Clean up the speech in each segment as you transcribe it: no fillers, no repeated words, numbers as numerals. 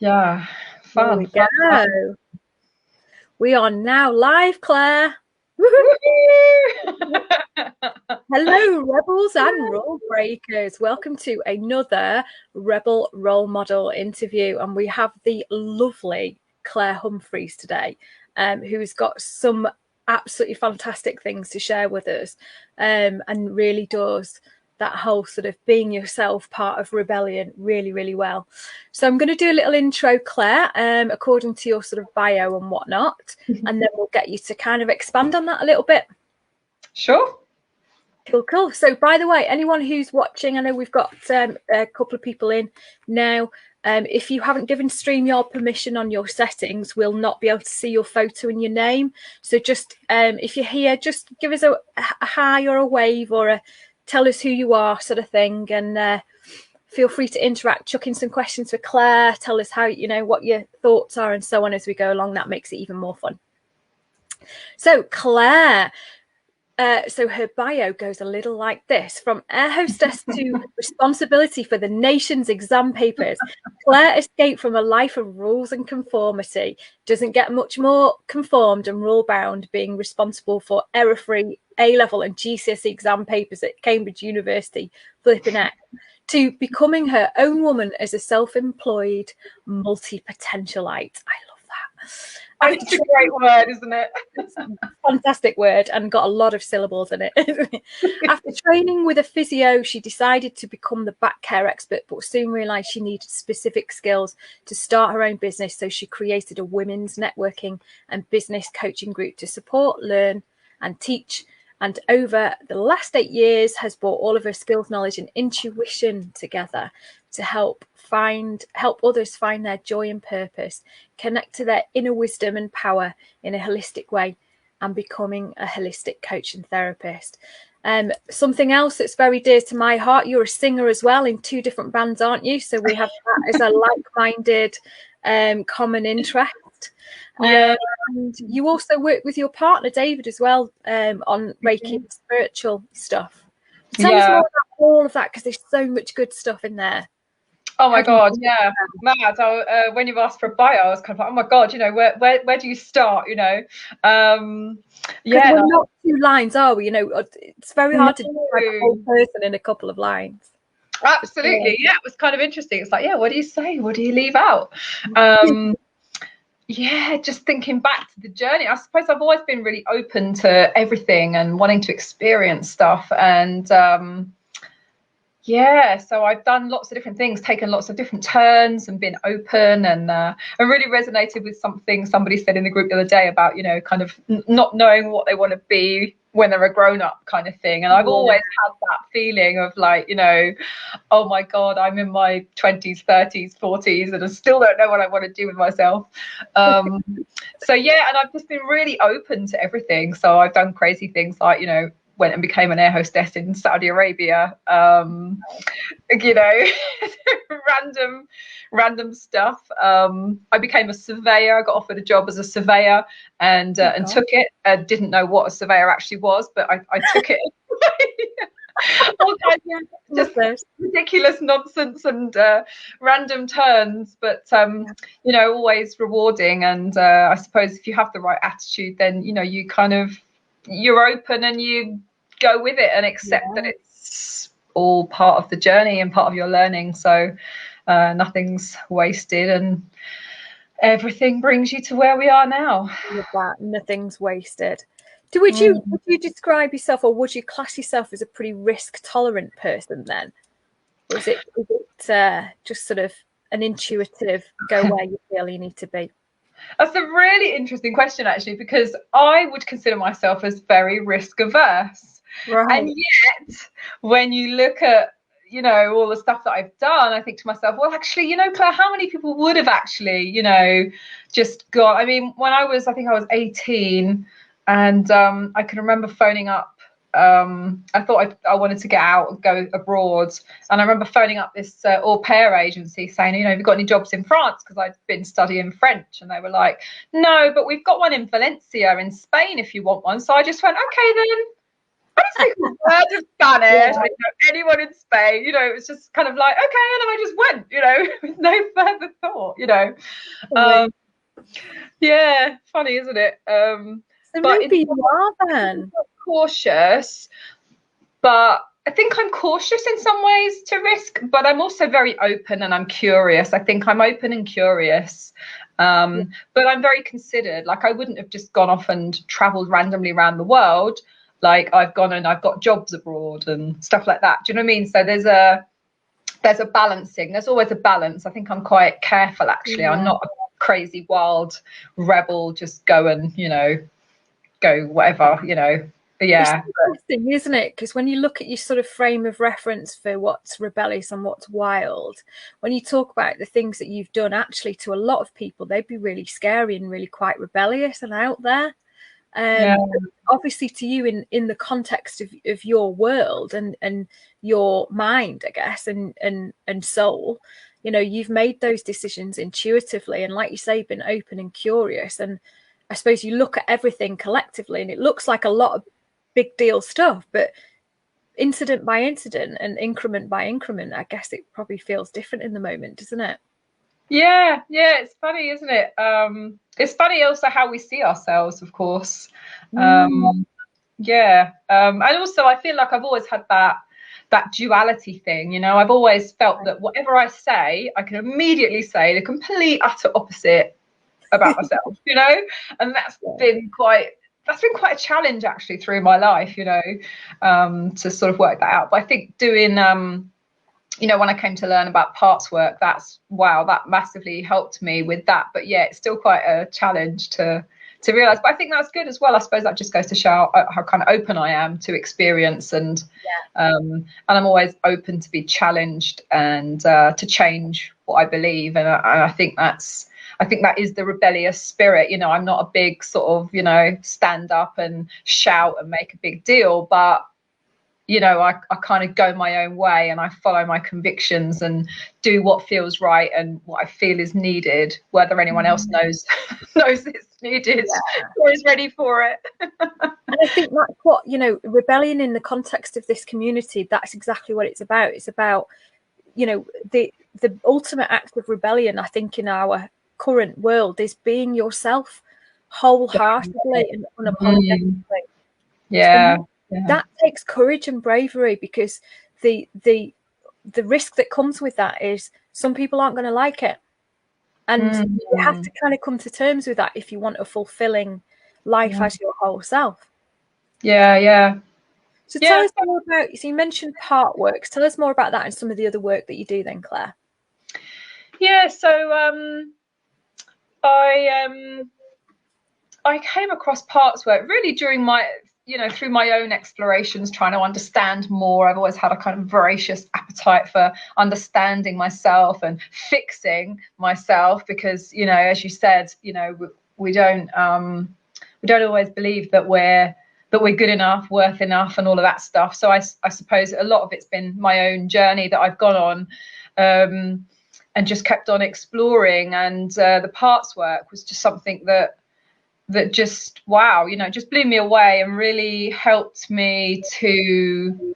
Yeah, Here we fun, fun, fun. go. We are now live, Claire. Woohoo! Hello, rebels and role breakers. Welcome to another Rebel Role Model interview. And we have the lovely Claire Humphries today, who's got some absolutely fantastic things to share with us, and really does that whole sort of being yourself part of rebellion really, really well. So I'm going to do a little intro, Claire, according to your sort of bio and whatnot, and then we'll get you to kind of expand on that a little bit. Sure. Cool. So, by the way, anyone who's watching, I know we've got a couple of people in now. If you haven't given StreamYard permission on your settings, we'll not be able to see your photo and your name. So just if you're here, just give us a hi or a wave or tell us who you are sort of thing. And feel free to interact, chuck in some questions for Claire, tell us how, what your thoughts are and so on as we go along. That makes it even more fun. So Claire, so her bio goes a little like this: from air hostess to responsibility for the nation's exam papers, Claire escaped from a life of rules and conformity. Doesn't get much more conformed and rule bound being responsible for error-free A-level and GCSE exam papers at Cambridge University, flipping out, to becoming her own woman as a self-employed multi-potentialite. I love that. It's a great word, isn't it? Fantastic word, and got a lot of syllables in it. After training with a physio, she decided to become the back care expert, but soon realised she needed specific skills to start her own business. So she created a women's networking and business coaching group to support, learn, and teach. And over the last 8 years has brought all of her skills, knowledge, and intuition together to help others find their joy and purpose, connect to their inner wisdom and power in a holistic way, and becoming a holistic coach and therapist. Something else that's very dear to my heart, you're a singer as well in 2 different bands, aren't you? So we have that as a like-minded common interest. Yeah. And you also work with your partner David as well on Reiki and spiritual stuff. Tell us more about all of that, because there's so much good stuff in there. Oh my God, yeah, mad. When you've asked for a bio, I was kind of like, oh my God, where do you start? Yeah, we're not 2 lines, are we? It's very hard to describe a whole person in a couple of lines. Absolutely, yeah. It was kind of interesting. It's like, yeah, what do you say? What do you leave out? Yeah, just thinking back to the journey, I suppose I've always been really open to everything and wanting to experience stuff. And yeah, so I've done lots of different things, taken lots of different turns and been open. And I really resonated with something somebody said in the group the other day about, kind of not knowing what they want to be when they're a grown up kind of thing. And I've always had that feeling of like, oh my God, I'm in my 20s, 30s, 40s, and I still don't know what I want to do with myself. So yeah, and I've just been really open to everything. So I've done crazy things like, went and became an air hostess in Saudi Arabia, random stuff. I became a surveyor. I got offered a job as a surveyor and took it. Didn't know what a surveyor actually was, but I took it. All kinds of just ridiculous nonsense and random turns, but always rewarding. And I suppose if you have the right attitude, then you're open and you go with it and accept that it's all part of the journey and part of your learning. So nothing's wasted and everything brings you to where we are now. With that, nothing's wasted. Would you describe yourself, or would you class yourself as a pretty risk tolerant person then? Or is it just sort of an intuitive go where you feel you need to be? That's a really interesting question, actually, because I would consider myself as very risk averse. Right. And yet, when you look at, all the stuff that I've done, I think to myself, well, actually, Claire, how many people would have actually, just gone? I mean, when I think I was 18, and I can remember phoning up. I thought I wanted to get out and go abroad, and I remember phoning up this au pair agency saying, have you got any jobs in France, because I'd been studying French, and they were like, no, but we've got one in Valencia in Spain if you want one. So I just went, okay then, I don't speak a word of Spanish. I didn't know anyone in Spain. You know, it was just kind of like, okay, and then I just went, you know, with no further thought, you know. Yeah, funny, isn't it? So but maybe you are then cautious, but I think I'm cautious in some ways to risk, but I'm also very open and I'm curious. I think I'm open and curious. But I'm very considered. Like, I wouldn't have just gone off and traveled randomly around the world. Like, I've gone and I've got jobs abroad and stuff like that. Do you know what I mean? So there's a balancing. There's always a balance. I think I'm quite careful, actually. I'm not a crazy wild rebel, just go and, you know, go whatever, you know. But yeah, it's interesting, isn't it? Because when you look at your sort of frame of reference for what's rebellious and what's wild, when you talk about the things that you've done, actually to a lot of people they'd be really scary and really quite rebellious and out there. Obviously to you in the context of your world and your mind, I guess, and soul, you know, you've made those decisions intuitively, and like you say, been open and curious. And I suppose you look at everything collectively and it looks like a lot of big deal stuff, but incident by incident and increment by increment, I guess it probably feels different in the moment, doesn't it? Yeah, it's funny, isn't it? It's funny also how we see ourselves, of course. And also I feel like I've always had that duality thing, you know. I've always felt that whatever I say, I can immediately say the complete utter opposite about myself, you know. And that's been quite a challenge, actually, through my life, you know, to sort of work that out. But I think doing you know, when I came to learn about parts work, that massively helped me with that. But yeah, it's still quite a challenge to realize. But I think that's good as well. I suppose that just goes to show how kind of open I am to experience, and I'm always open to be challenged and to change what I believe. And I think that is the rebellious spirit. You know, I'm not a big sort of, you know, stand up and shout and make a big deal, but you know, I kind of go my own way and I follow my convictions and do what feels right and what I feel is needed, whether anyone else knows it's needed or is ready for it. And I think that's what, you know, rebellion in the context of this community, that's exactly what it's about. It's about, you know, the ultimate act of rebellion, I think, in our current world is being yourself wholeheartedly and unapologetically. That takes courage and bravery, because the risk that comes with that is some people aren't going to like it, and you have to kind of come to terms with that if you want a fulfilling life as your whole self. So tell us more about, so you mentioned part works, tell us more about that and some of the other work that you do then, Claire. So I came across parts work really during my, you know, through my own explorations, trying to understand more. I've always had a kind of voracious appetite for understanding myself and fixing myself, because, you know, as you said, you know, we don't always believe that we're good enough, worth enough, and all of that stuff. So I suppose a lot of it's been my own journey that I've gone on, and just kept on exploring. And the parts work was just something that just, wow, you know, just blew me away and really helped me to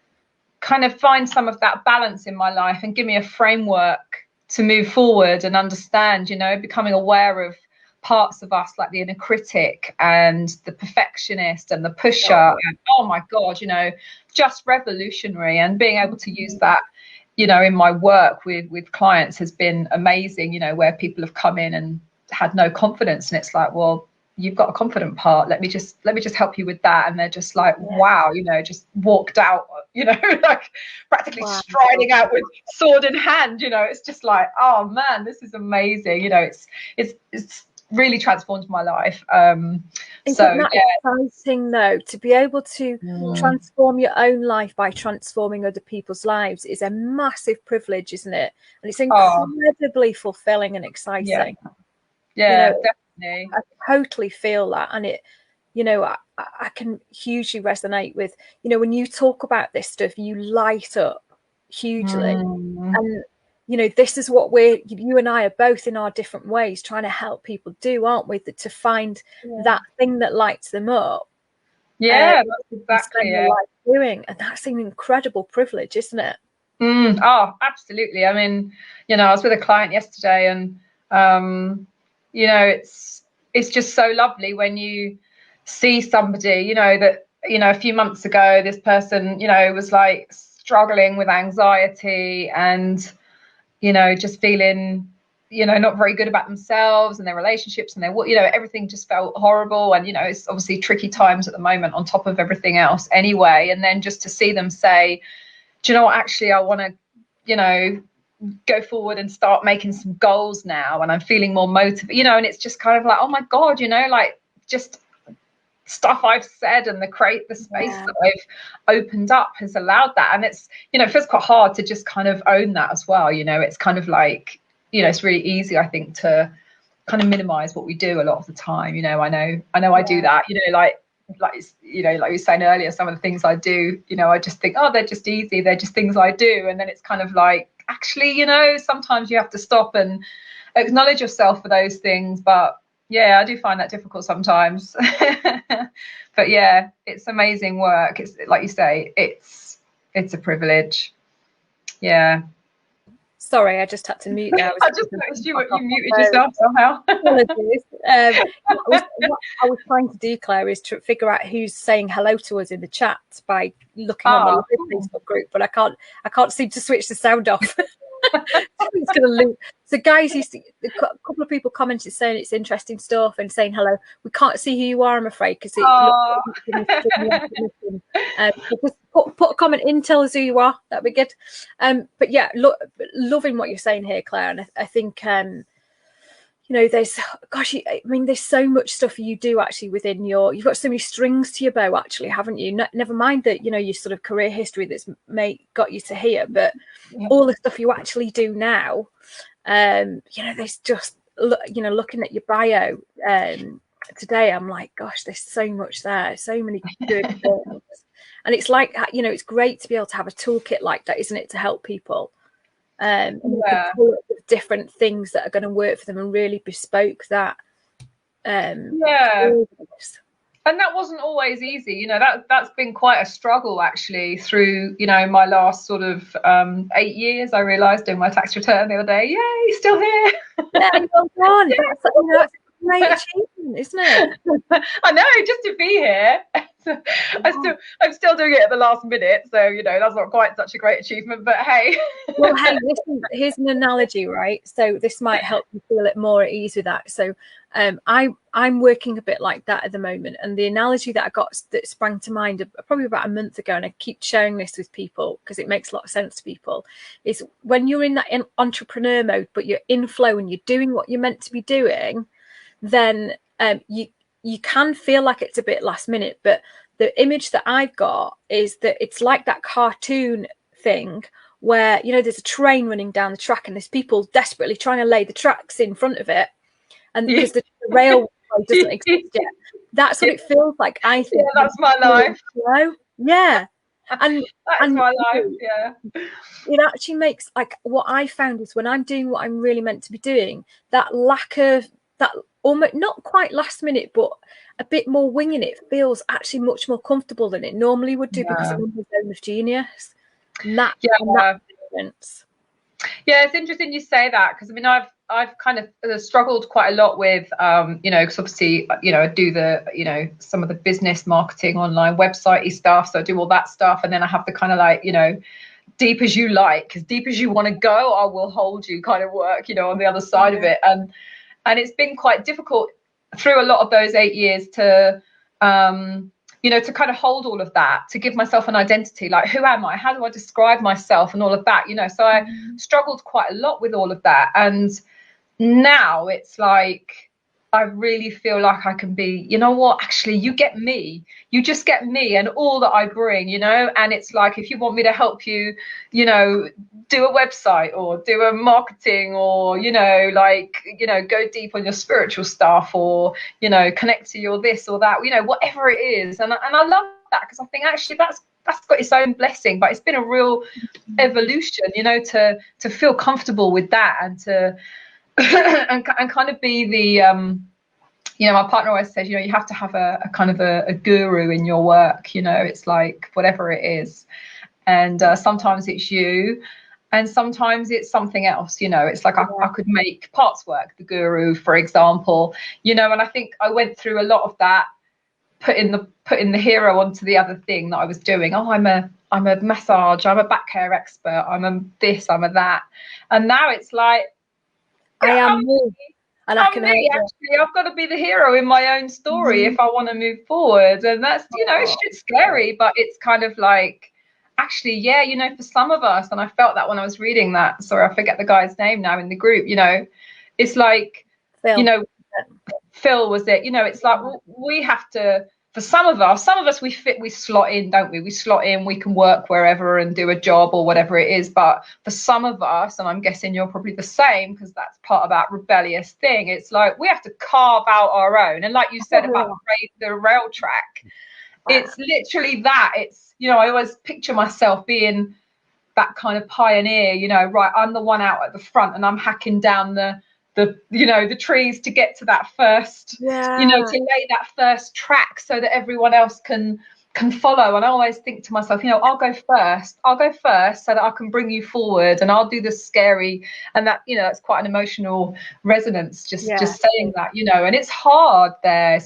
kind of find some of that balance in my life and give me a framework to move forward and understand, you know, becoming aware of parts of us like the inner critic and the perfectionist and the pusher. And oh my God, you know, just revolutionary. And being able to use that, you know, in my work with clients has been amazing, you know, where people have come in and had no confidence, and it's like, well, you've got a confident part, let me just help you with that. And they're just like, wow, you know, just walked out, you know, like practically striding out with sword in hand, you know. It's just like, oh man, this is amazing, you know. It's really transformed my life. Isn't that exciting though, to be able to transform your own life by transforming other people's lives is a massive privilege, isn't it? And it's incredibly fulfilling and exciting. You know, definitely. I totally feel that. And it, you know, I can hugely resonate with, you know, when you talk about this stuff, you light up hugely. And, you know, this is what you and I are both in our different ways trying to help people do, aren't we? To find that thing that lights them up. Yeah, that's exactly it. Doing, and that's an incredible privilege, isn't it? Oh, absolutely. I mean, I was with a client yesterday, and it's just so lovely when you see somebody, that a few months ago this person, was like struggling with anxiety and just feeling not very good about themselves and their relationships and everything just felt horrible. And it's obviously tricky times at the moment on top of everything else anyway. And then just to see them say, do you know what, actually I want to go forward and start making some goals now, and I'm feeling more motivated, and it's just kind of like, oh my god, like just stuff I've said and the space that I've opened up has allowed that. And it's it feels quite hard to just kind of own that as well. It's kind of like, it's really easy, I think, to kind of minimize what we do a lot of the time. I know I do that, like you were saying earlier, some of the things I do, I just think, oh, they're just easy, they're just things I do. And then it's kind of like, actually, sometimes you have to stop and acknowledge yourself for those things. But yeah, I do find that difficult sometimes. But yeah, it's amazing work. It's like you say, it's a privilege. Yeah. Sorry, I just had to mute there. I just noticed you muted yourself somehow. Apologies. What I was trying to do, Claire, is to figure out who's saying hello to us in the chat by looking on the Facebook group, but I can't seem to switch the sound off. It's going to loop. So guys, a couple of people commented saying it's interesting stuff and saying hello. We can't see who you are, I'm afraid, because just put a comment in, tell us who you are, that'd be good. But yeah, loving what you're saying here, Claire, and I think there's there's so much stuff you do actually within you've got so many strings to your bow, actually, haven't you? Never mind that your sort of career history that's got you to here, but all the stuff you actually do now, there's just looking at your bio today, I'm like, gosh, there's so much there, so many good things. And it's like, it's great to be able to have a toolkit like that, isn't it, to help people. Different things that are going to work for them and really bespoke that. And that wasn't always easy. That's been quite a struggle, actually, through my last sort of 8 years. I realized in my tax return the other day, yay, still here. Yeah, well done. That's a great achievement, isn't it? I know, just to be here. I'm still doing it at the last minute, so that's not quite such a great achievement, but hey. Well, hey, listen, here's an analogy, right? So this might help you feel it more at ease with that. So I'm working a bit like that at the moment, and the analogy that I got that sprang to mind probably about a month ago, and I keep sharing this with people because it makes a lot of sense to people, is when you're in that entrepreneur mode, but you're in flow and you're doing what you're meant to be doing, then you can feel like it's a bit last minute. But the image that I've got is that it's like that cartoon thing where there's a train running down the track and there's people desperately trying to lay the tracks in front of it, and because the railway doesn't exist yet. That's what it feels like, I think. Yeah, that's my life. Yeah. And that's my life. Yeah. It actually makes, like, what I found is when I'm doing what I'm really meant to be doing, that lack of that, almost not quite last minute, but a bit more winging it, feels actually much more comfortable than it normally would do, because I'm in the zone of genius. And that difference. Yeah, it's interesting you say that, because I mean I've kind of struggled quite a lot with because obviously I do the some of the business marketing online website-y stuff, so I do all that stuff, and then I have the kind of like deep as you like, because deep as you want to go, I will hold you kind of work on the other side of it. And it's been quite difficult through a lot of those 8 years to to kind of hold all of that, to give myself an identity, like, who am I, how do I describe myself, and all of that, so I struggled quite a lot with all of that. And now it's like I really feel like I can be, actually, you get me, you just get me and all that I bring, and it's like, if you want me to help you, do a website or do a marketing, or, go deep on your spiritual stuff, or, connect to your this or that, whatever it is. And I love that, because I think actually that's got its own blessing, but it's been a real evolution, to feel comfortable with that, and to and kind of be you know, my partner always says, you know, you have to have a kind of a guru in your work. You know, it's like whatever it is, and sometimes it's you, and sometimes it's something else. You know, it's like I could make parts work the guru, for example. You know, and I think I went through a lot of that, putting the hero onto the other thing that I was doing. Oh, I'm a massage, I'm a back care expert, I'm a this, I'm a that, and now it's like, I am me, and I can help you. Actually, I've got to be the hero in my own story if I want to move forward, and that's, you know, it's scary, but it's kind of like, actually, yeah, you know, for some of us, and I felt that when I was reading that. Sorry, I forget the guy's name now in the group. You know, it's like, Phil. you know, Phil was it. You know, it's like we have to. For some of us, we slot in, don't we? We slot in, we can work wherever and do a job or whatever it is. But for some of us, and I'm guessing you're probably the same, because that's part of that rebellious thing, it's like we have to carve out our own. And like you said about the rail track, it's literally that. It's, you know, I always picture myself being that kind of pioneer, you know, right, I'm the one out at the front and I'm hacking down the you know, the trees to get to that first, you know, to lay that first track so that everyone else can follow. And I always think to myself, you know, I'll go first so that I can bring you forward, and I'll do the scary. And that, you know, it's quite an emotional resonance just saying that, you know. And it's hard there,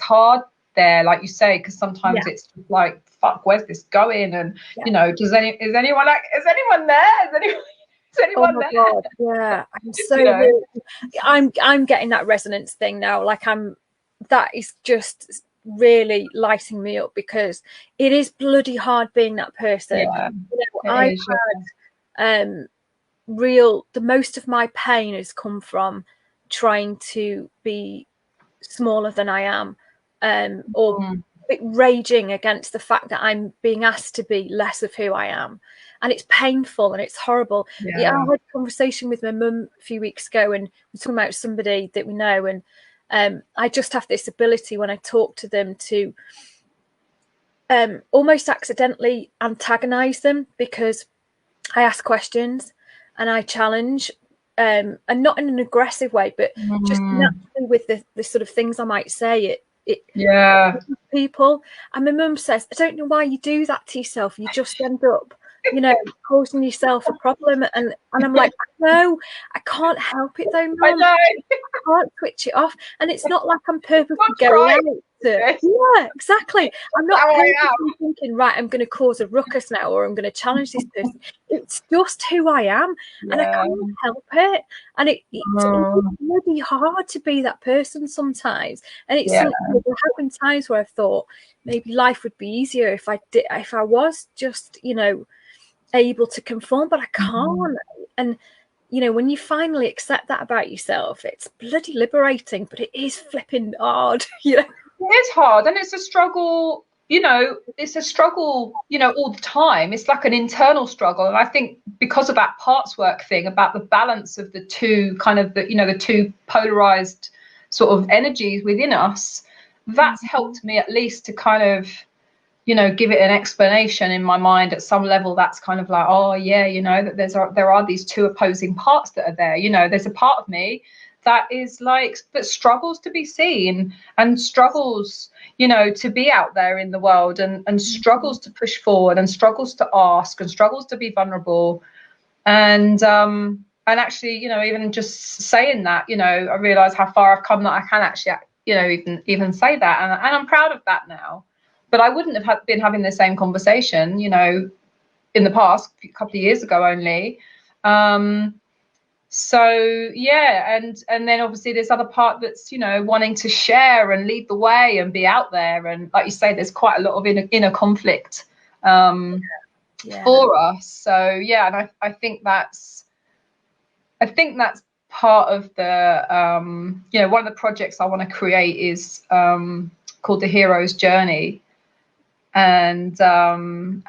like you say, because sometimes it's like, fuck, where's this going? And you know, is anyone there? Oh my God, yeah. I'm so, you know, I'm getting that resonance thing now. Like that is just really lighting me up, because it is bloody hard being that person. Yeah, you know, I've had the most of my pain has come from trying to be smaller than I am, or raging against the fact that I'm being asked to be less of who I am. And it's painful and it's horrible. I had a conversation with my mum a few weeks ago, and we're talking about somebody that we know, and I just have this ability when I talk to them to almost accidentally antagonize them, because I ask questions and I challenge, and not in an aggressive way, but just naturally with the sort of things I might say. People. And my mum says, I don't know why you do that to yourself. You just end up, you know, causing yourself a problem. And I'm like, no, I can't help it though, Mum. I can't switch it off. And it's not like I'm purposely going out to, yeah, exactly. I'm not purposely thinking, right, I'm going to cause a ruckus now, or I'm going to challenge this person. It's just who I am, and I can't help it. And it's really hard to be that person sometimes. And it's there have been times where I've thought maybe life would be easier if I was just, you know, able to conform, but I can't. And you know, when you finally accept that about yourself, it's bloody liberating, but it is flipping hard. You know, it is hard, and it's a struggle. You know, it's a struggle, you know, all the time. It's like an internal struggle. And I think because of that parts work thing, about the balance of the two kind of the two polarized sort of energies within us, that's helped me at least to kind of, you know, give it an explanation in my mind at some level. That's kind of like, oh yeah, you know, that there are these two opposing parts that are there. You know, there's a part of me that is like, that struggles to be seen, and struggles, you know, to be out there in the world, and struggles to push forward, and struggles to ask, and struggles to be vulnerable. And actually, you know, even just saying that, you know, I realize how far I've come, that I can actually, you know, even say that, and I'm proud of that now. But I wouldn't have been having the same conversation, you know, in the past, a couple of years ago only. So yeah, and then obviously this other part that's, you know, wanting to share and lead the way and be out there, and like you say, there's quite a lot of inner conflict for us. So yeah, and I think that's part of the you know, one of the projects I want to create is called the Hero's Journey, and that's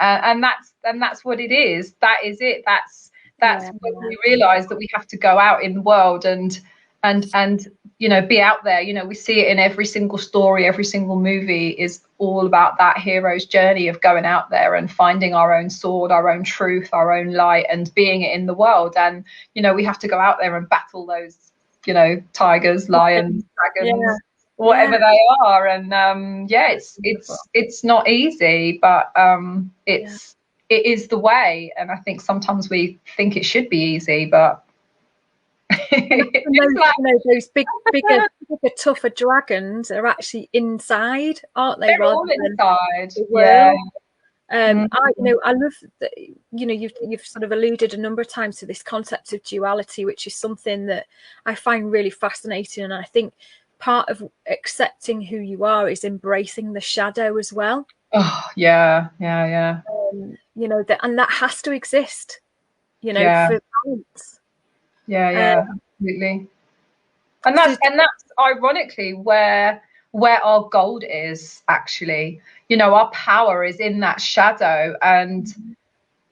what it is. That is it. That's when we realize that we have to go out in the world and you know, be out there. You know, we see it in every single story, every single movie is all about that hero's journey of going out there and finding our own sword, our own truth, our own light, and being it in the world. And you know, we have to go out there and battle those, you know, tigers, lions, dragons, whatever they are. And it's not easy, but it is the way. And I think sometimes we think it should be easy, but those bigger, tougher dragons are actually inside, aren't they? They're rather all than inside. the world. I love that, you've sort of alluded a number of times to this concept of duality, which is something that I find really fascinating. And I think part of accepting who you are is embracing the shadow as well. Oh, yeah. And that has to exist, for balance. Yeah, absolutely. And that's ironically where our gold is, actually. Our power is in that shadow. And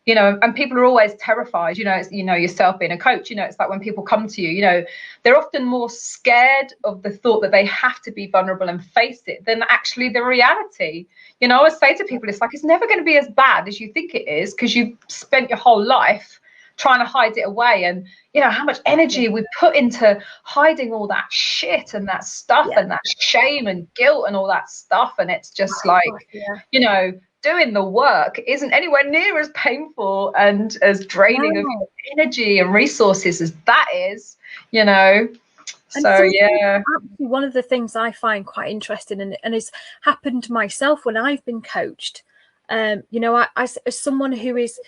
and people are always terrified, it's, yourself being a coach, it's like when people come to you, they're often more scared of the thought that they have to be vulnerable and face it than actually the reality. I always say to people, it's like, it's never going to be as bad as you think it is, because you've spent your whole life trying to hide it away. And how much energy we put into hiding all that shit and that stuff and that shame and guilt and all that stuff. And it's just like, doing the work isn't anywhere near as painful and as draining of energy and resources as that is, So yeah. Actually, one of the things I find quite interesting, and has happened to myself when I've been coached, I, as someone who is,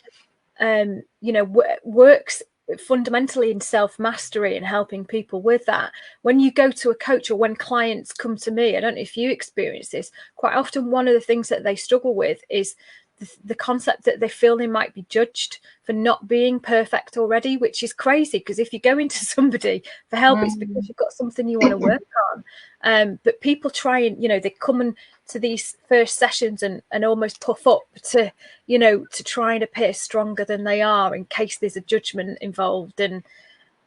works fundamentally in self-mastery and helping people with that, when you go to a coach, or when clients come to me, I don't know if you experience this, quite often one of the things that they struggle with is the concept that they feel they might be judged for not being perfect already, which is crazy, because if you go into somebody for help, it's because you've got something you want to work on. But people try and, they come in to these first sessions and almost puff up to, to try and appear stronger than they are in case there's a judgment involved. And,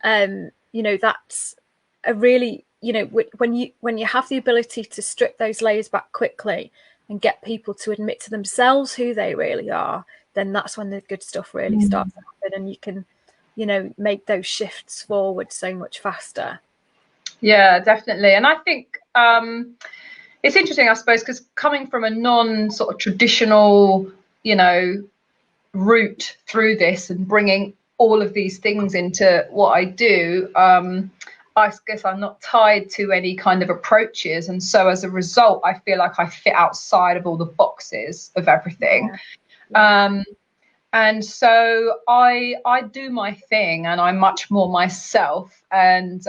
that's a really, when you have the ability to strip those layers back quickly and get people to admit to themselves who they really are, then that's when the good stuff really starts to happen, and you can, make those shifts forward so much faster. Yeah, definitely. And I think it's interesting, I suppose, because coming from a non sort of traditional, route through this and bringing all of these things into what I do, I guess I'm not tied to any kind of approaches, and so as a result I feel like I fit outside of all the boxes of everything. And so I do my thing, and I'm much more myself. And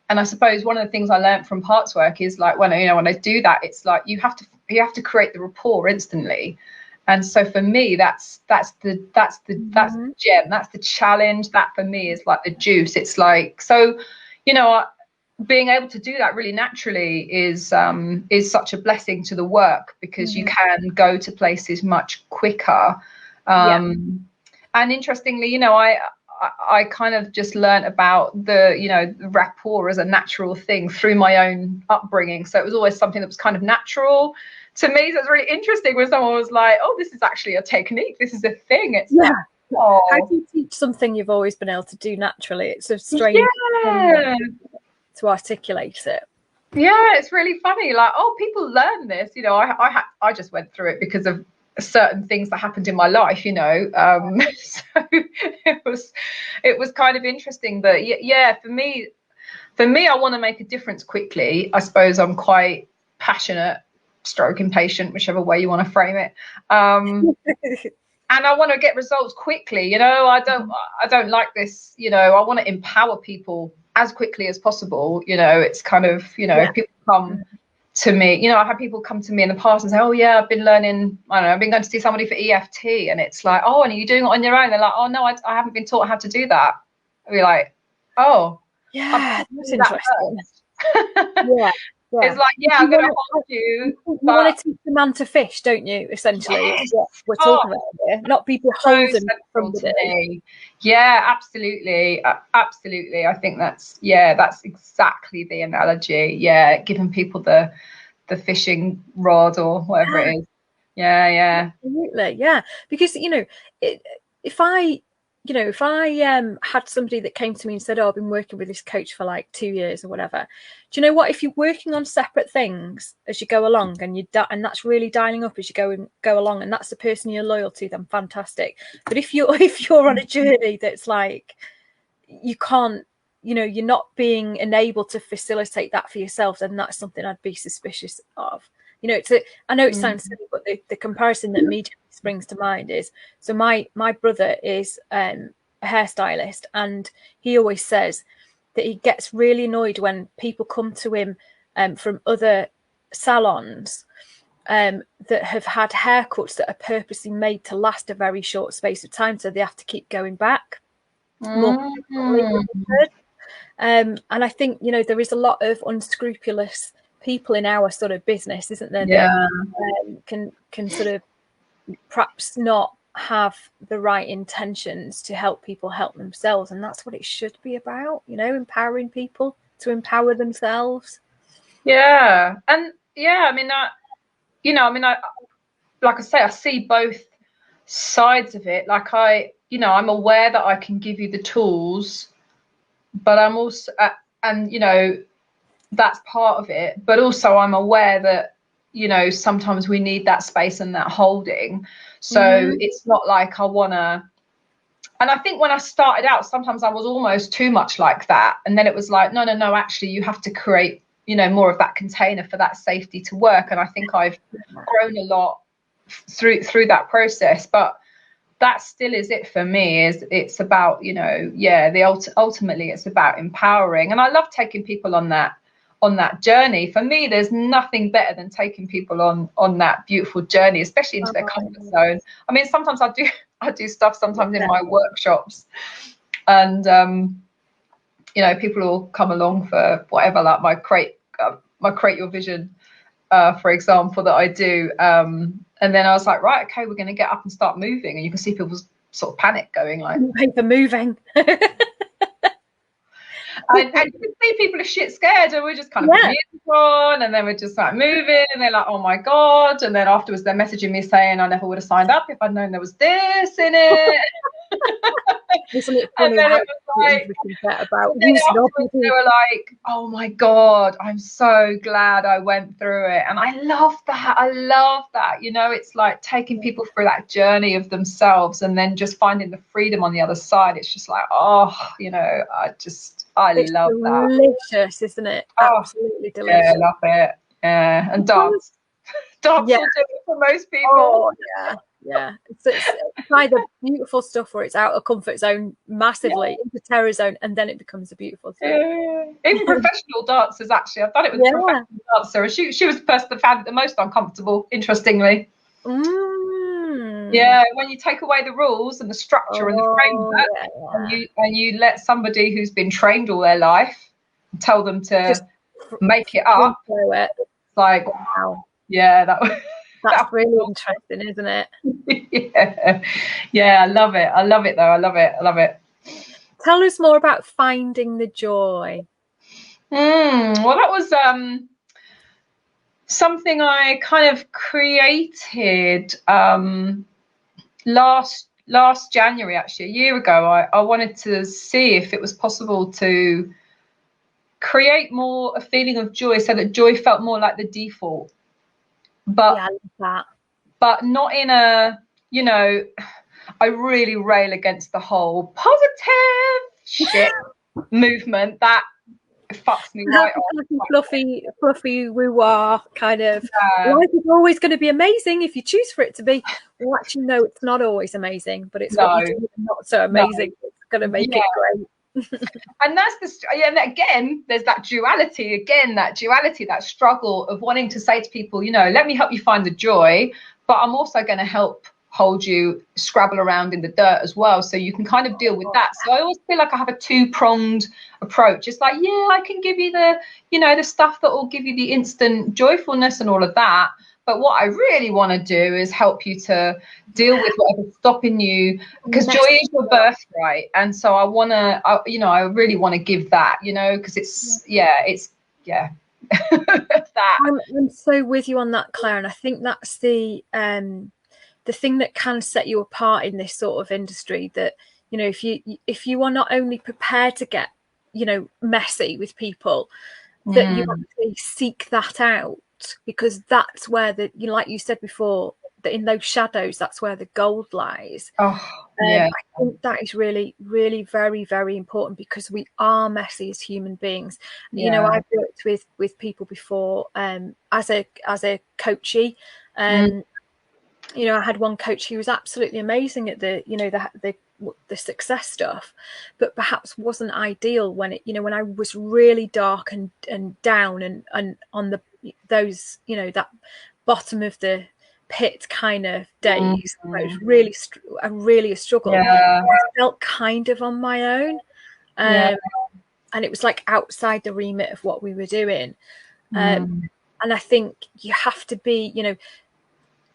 I suppose one of the things I learned from parts work is, like, when I do that, it's like you have to create the rapport instantly. And so for me, that's the gem, that's the challenge. That for me is like the juice. It's like, so being able to do that really naturally is such a blessing to the work, because you can go to places much quicker. And interestingly, I kind of just learned about the rapport as a natural thing through my own upbringing. So it was always something that was kind of natural to me. So it's really interesting when someone was like, "Oh, this is actually a technique. This is a thing." It's like, oh. How do you teach something you've always been able to do naturally? It's a strange thing to articulate it. Yeah, it's really funny. Like, oh, people learn this. I just went through it because of certain things that happened in my life. So it was kind of interesting. But yeah, for me, I want to make a difference quickly. I suppose I'm quite passionate, stroke impatient, whichever way you want to frame it. And I want to get results quickly. I don't like this. I want to empower people as quickly as possible. It's kind of, if people come to me, I've had people come to me in the past and say, "Oh yeah, I've been learning, I don't know, I've been going to see somebody for EFT." And it's like, "Oh, and are you doing it on your own?" They're like, "Oh no, I haven't been taught how to do that." I'll be like, "Oh, yeah, that's interesting." Yeah. It's like, I'm going to hold you. You want to teach the man to fish, don't you? Essentially, is what we're talking about here. Not people holding somebody. Yeah, absolutely, absolutely. I think that's exactly the analogy. Yeah, giving people the fishing rod or whatever it is. Yeah. Absolutely, yeah. Because if I you know, if I had somebody that came to me and said, oh, I've been working with this coach for like 2 years or whatever, do you know what? If you're working on separate things as you go along, and and that's really dialing up as you go along, and that's the person you're loyal to, then fantastic. But if you're on a journey that's like, you can't, you know, you're not being enabled to facilitate that for yourself, then that's something I'd be suspicious of. You know, I know it sounds silly, but the comparison that immediately springs to mind is, so my brother is a hairstylist, and he always says that he gets really annoyed when people come to him from other salons that have had haircuts that are purposely made to last a very short space of time, so they have to keep going back more frequently. And I think, you know, there is a lot of unscrupulous people in our sort of business, isn't there? Yeah. That can sort of perhaps not have the right intentions to help people help themselves, and that's what it should be about, you know, empowering people to empower themselves. Yeah. And yeah, I mean, I like I say, I see both sides of it. Like I'm aware that I can give you the tools, but I'm also and you know, that's part of it, but also I'm aware that, you know, sometimes we need that space and that holding. So it's not like I want to. And I think when I started out, sometimes I was almost too much like that, and then it was like, no, actually you have to create, you know, more of that container for that safety to work. And I think I've grown a lot through that process, but that still is it for me. Is it's about, you know, ultimately it's about empowering. And I love taking people on that journey. For me, there's nothing better than taking people on that beautiful journey, especially into their comfort zone. I mean, sometimes I do stuff sometimes in my workshops, and you know, people will come along for whatever, like my create your vision, for example, that I do, and then I was like, right, okay, we're going to get up and start moving, and you can see people's sort of panic going, like, paper moving. And you can see people are shit scared, and we're just kind of putting music on, and then we're just like moving, and they're like, oh my god, and then afterwards they're messaging me saying, I never would have signed up if I'd known there was this in it. Isn't it funny? And then it was like, they were like, oh my god, I'm so glad I went through it. And I love that, you know, it's like taking people through that journey of themselves and then just finding the freedom on the other side. It's just like, oh, you know, it's love that. Delicious, isn't it? Absolutely delicious. Yeah, I love it. Yeah, and dance will do it for most people. Oh, yeah. It's either beautiful stuff or it's out of comfort zone massively into terror zone, and then it becomes a beautiful thing. Even professional dancers, actually, I've done it with a professional dancer, and she was the person that found it the most uncomfortable, interestingly. Yeah, when you take away the rules and the structure and the framework, and you let somebody who's been trained all their life tell them to just make it up, it's like, wow. Yeah, that's really interesting, isn't it? Yeah, I love it though. I love it. Tell us more about finding the joy. Well, that was something I kind of created last January, actually, a year ago. I wanted to see if it was possible to create more a feeling of joy, so that joy felt more like the default. But I love that. But not in a, you know, I really rail against the whole positive shit movement that fucks me right off. Fluffy woo-wah kind of, life is always going to be amazing if you choose for it to be. Well, actually, no, it's not always amazing, but it's what you do not so amazing. It's going to make it great. And that's and again, there's that duality, that struggle of wanting to say to people, you know, let me help you find the joy, but I'm also going to help hold you scrabble around in the dirt as well, so you can kind of deal with that. So I always feel like I have a two-pronged approach. It's like, yeah, I can give you the, you know, the stuff that will give you the instant joyfulness and all of that, but what I really want to do is help you to deal with whatever's stopping you, because joy is your birthright. And so I really want to give that, you know, because it's that. I'm so with you on that, Claire, and I think that's the thing that can set you apart in this sort of industry, that you know, if you are not only prepared to get, you know, messy with people, that you actually seek that out, because that's where the, you know, like you said before, that in those shadows, that's where the gold lies. I think that is really, really very, very important, because we are messy as human beings. You know, I've worked with people before as a coachee. You know, I had one coach who was absolutely amazing at the, you know, the success stuff, but perhaps wasn't ideal when it, you know, when I was really dark and down and on the, those, you know, that bottom of the pit kind of days, where it was really a struggle. I felt kind of on my own, and it was like outside the remit of what we were doing. And I think you have to be, you know,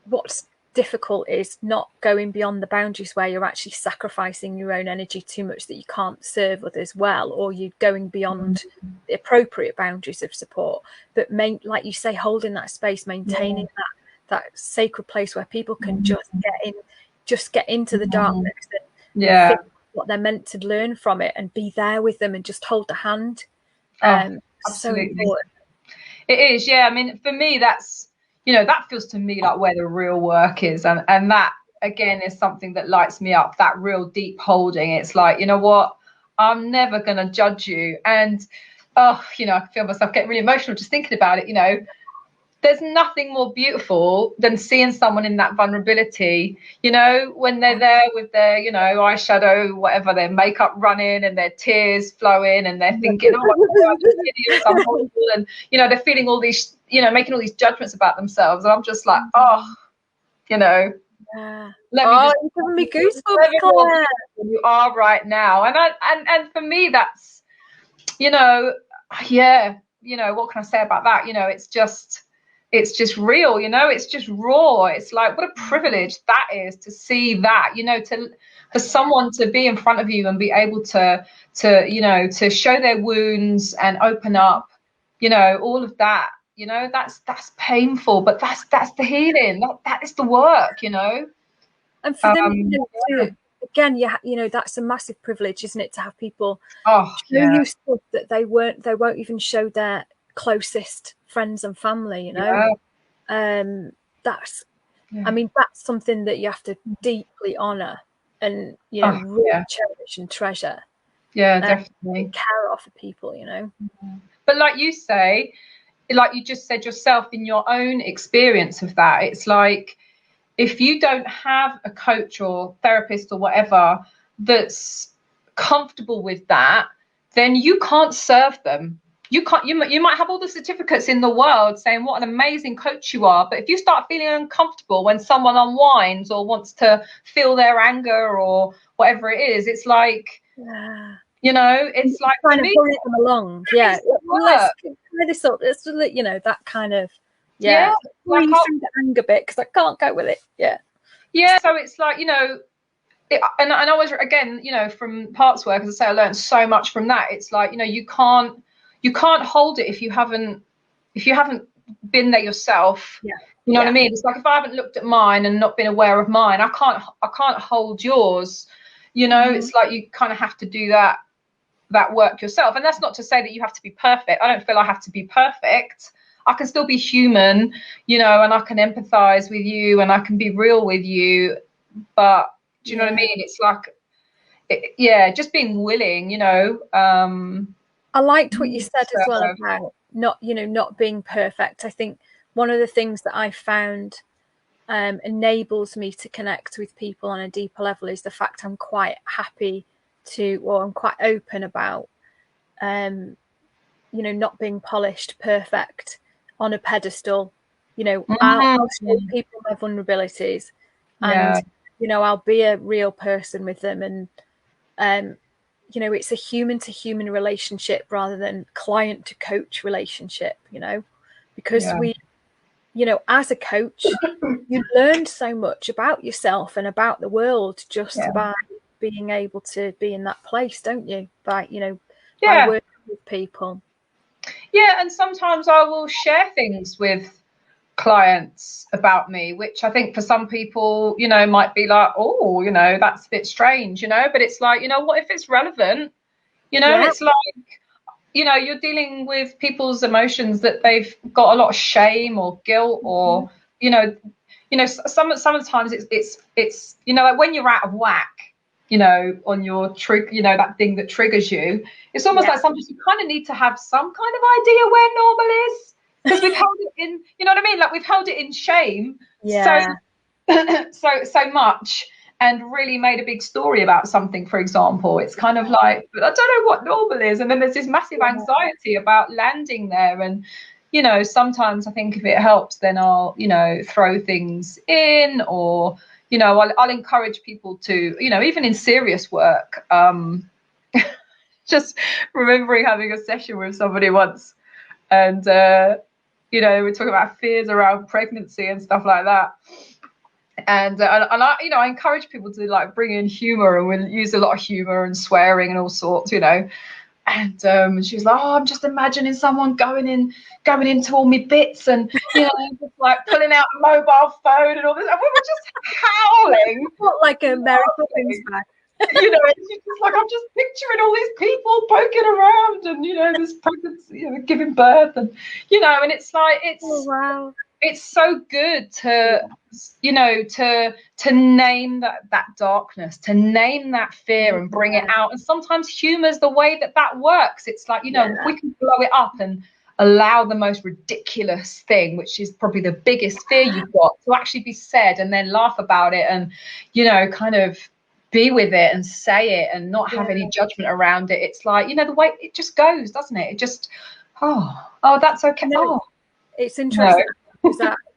what's difficult is not going beyond the boundaries where you're actually sacrificing your own energy too much that you can't serve others well, or you're going beyond the appropriate boundaries of support. But like you say, holding that space, maintaining that sacred place where people can just get into the darkness and feel what they're meant to learn from it, and be there with them and just hold the hand. Absolutely. So important. It is, yeah. I mean, for me, that's, you know, that feels to me like where the real work is, and that again is something that lights me up, that real deep holding. It's like, you know what, I'm never going to judge you. And you know, I feel myself getting really emotional just thinking about it. You know, there's nothing more beautiful than seeing someone in that vulnerability, you know, when they're there with their, you know, eyeshadow, whatever, their makeup running and their tears flowing, and they're thinking, oh my God, I'm just hideous, I'm horrible. And, you know, they're feeling all these, you know, making all these judgments about themselves. And I'm just like, oh, you know, let me just, you're giving me goosebumps, Claire. You are right now. And for me, that's, you know, yeah, you know, what can I say about that? You know, it's just real, you know, it's just raw. It's like, what a privilege that is, to see that, you know, for someone to be in front of you and be able to you know, to show their wounds and open up, you know, all of that, you know, that's painful, but that's the healing. That is the work, you know. And for them, you know, again, you know, that's a massive privilege, isn't it, to have people show you stuff that they won't even show their closest friends and family, you know. That's I mean, that's something that you have to deeply honor and, you know, really cherish and treasure. Definitely care of for people, you know. But like you say, like you just said yourself, in your own experience of that, it's like, if you don't have a coach or therapist or whatever that's comfortable with that, then you can't serve them. You can't. You might have all the certificates in the world saying what an amazing coach you are, but if you start feeling uncomfortable when someone unwinds or wants to feel their anger or whatever it is, it's like, you know, it's like, trying to pull them along. Let's clear this up. Let's, you know, that kind of like, the anger bit, because I can't go with it. So it's like, you know, and I was, again, you know, from parts work, as I say, I learned so much from that. It's like, you know, you can't hold it if you haven't been there yourself. You know what I mean? It's like, if I haven't looked at mine and not been aware of mine, I can't hold yours. You know, it's like, you kind of have to do that work yourself. And that's not to say that you have to be perfect. I don't feel I have to be perfect. I can still be human, you know, and I can empathize with you and I can be real with you. But do you know what I mean? It's like, just being willing, you know. I liked what you said as well about not being perfect. I think one of the things that I found enables me to connect with people on a deeper level is the fact I'm quite happy I'm quite open about, you know, not being polished, perfect, on a pedestal. You know, I'll show people my vulnerabilities, and you know, I'll be a real person with them, and you know, it's a human to human relationship rather than client to coach relationship, you know, because we, you know, as a coach, you learn so much about yourself and about the world just by being able to be in that place, don't you? By, you know, by working with people. And sometimes I will share things with clients about me, which I think for some people, you know, might be like, oh, you know, that's a bit strange, you know, but it's like, you know, what if it's relevant? You know, it's like, you know, you're dealing with people's emotions that they've got a lot of shame or guilt, or you know, some of the times it's you know, like when you're out of whack, you know, on your trick, you know, that thing that triggers you, it's almost like sometimes you kind of need to have some kind of idea where normal is, because we've held it in, you know what I mean, like we've held it in shame so much, and really made a big story about something. For example, it's kind of like, I don't know what normal is, and then there's this massive anxiety about landing there. And you know, sometimes I think if it helps, then I'll, you know, throw things in, or you know, I'll encourage people to, you know, even in serious work, just remembering having a session with somebody once, and you know, we're talking about fears around pregnancy and stuff like that. And I, you know, I encourage people to like bring in humor, and we'll use a lot of humor and swearing and all sorts, you know. And she was like, oh, I'm just imagining someone going into all my bits, and you know, just like pulling out a mobile phone and all this, and we were just howling. Like a Mary Poppins bag. You know, it's just like, I'm just picturing all these people poking around, and you know, this pregnancy, you know, giving birth, and you know, and it's like, it's so good to, you know, to name that darkness, to name that fear and bring it out. And sometimes humor is the way that works. It's like, you know, we can blow it up and allow the most ridiculous thing, which is probably the biggest fear you've got, to actually be said, and then laugh about it, and you know, kind of be with it and say it and not have any judgment around it. It's like, you know, the way it just goes, doesn't it? It just, oh, that's okay. Oh, it's interesting. No.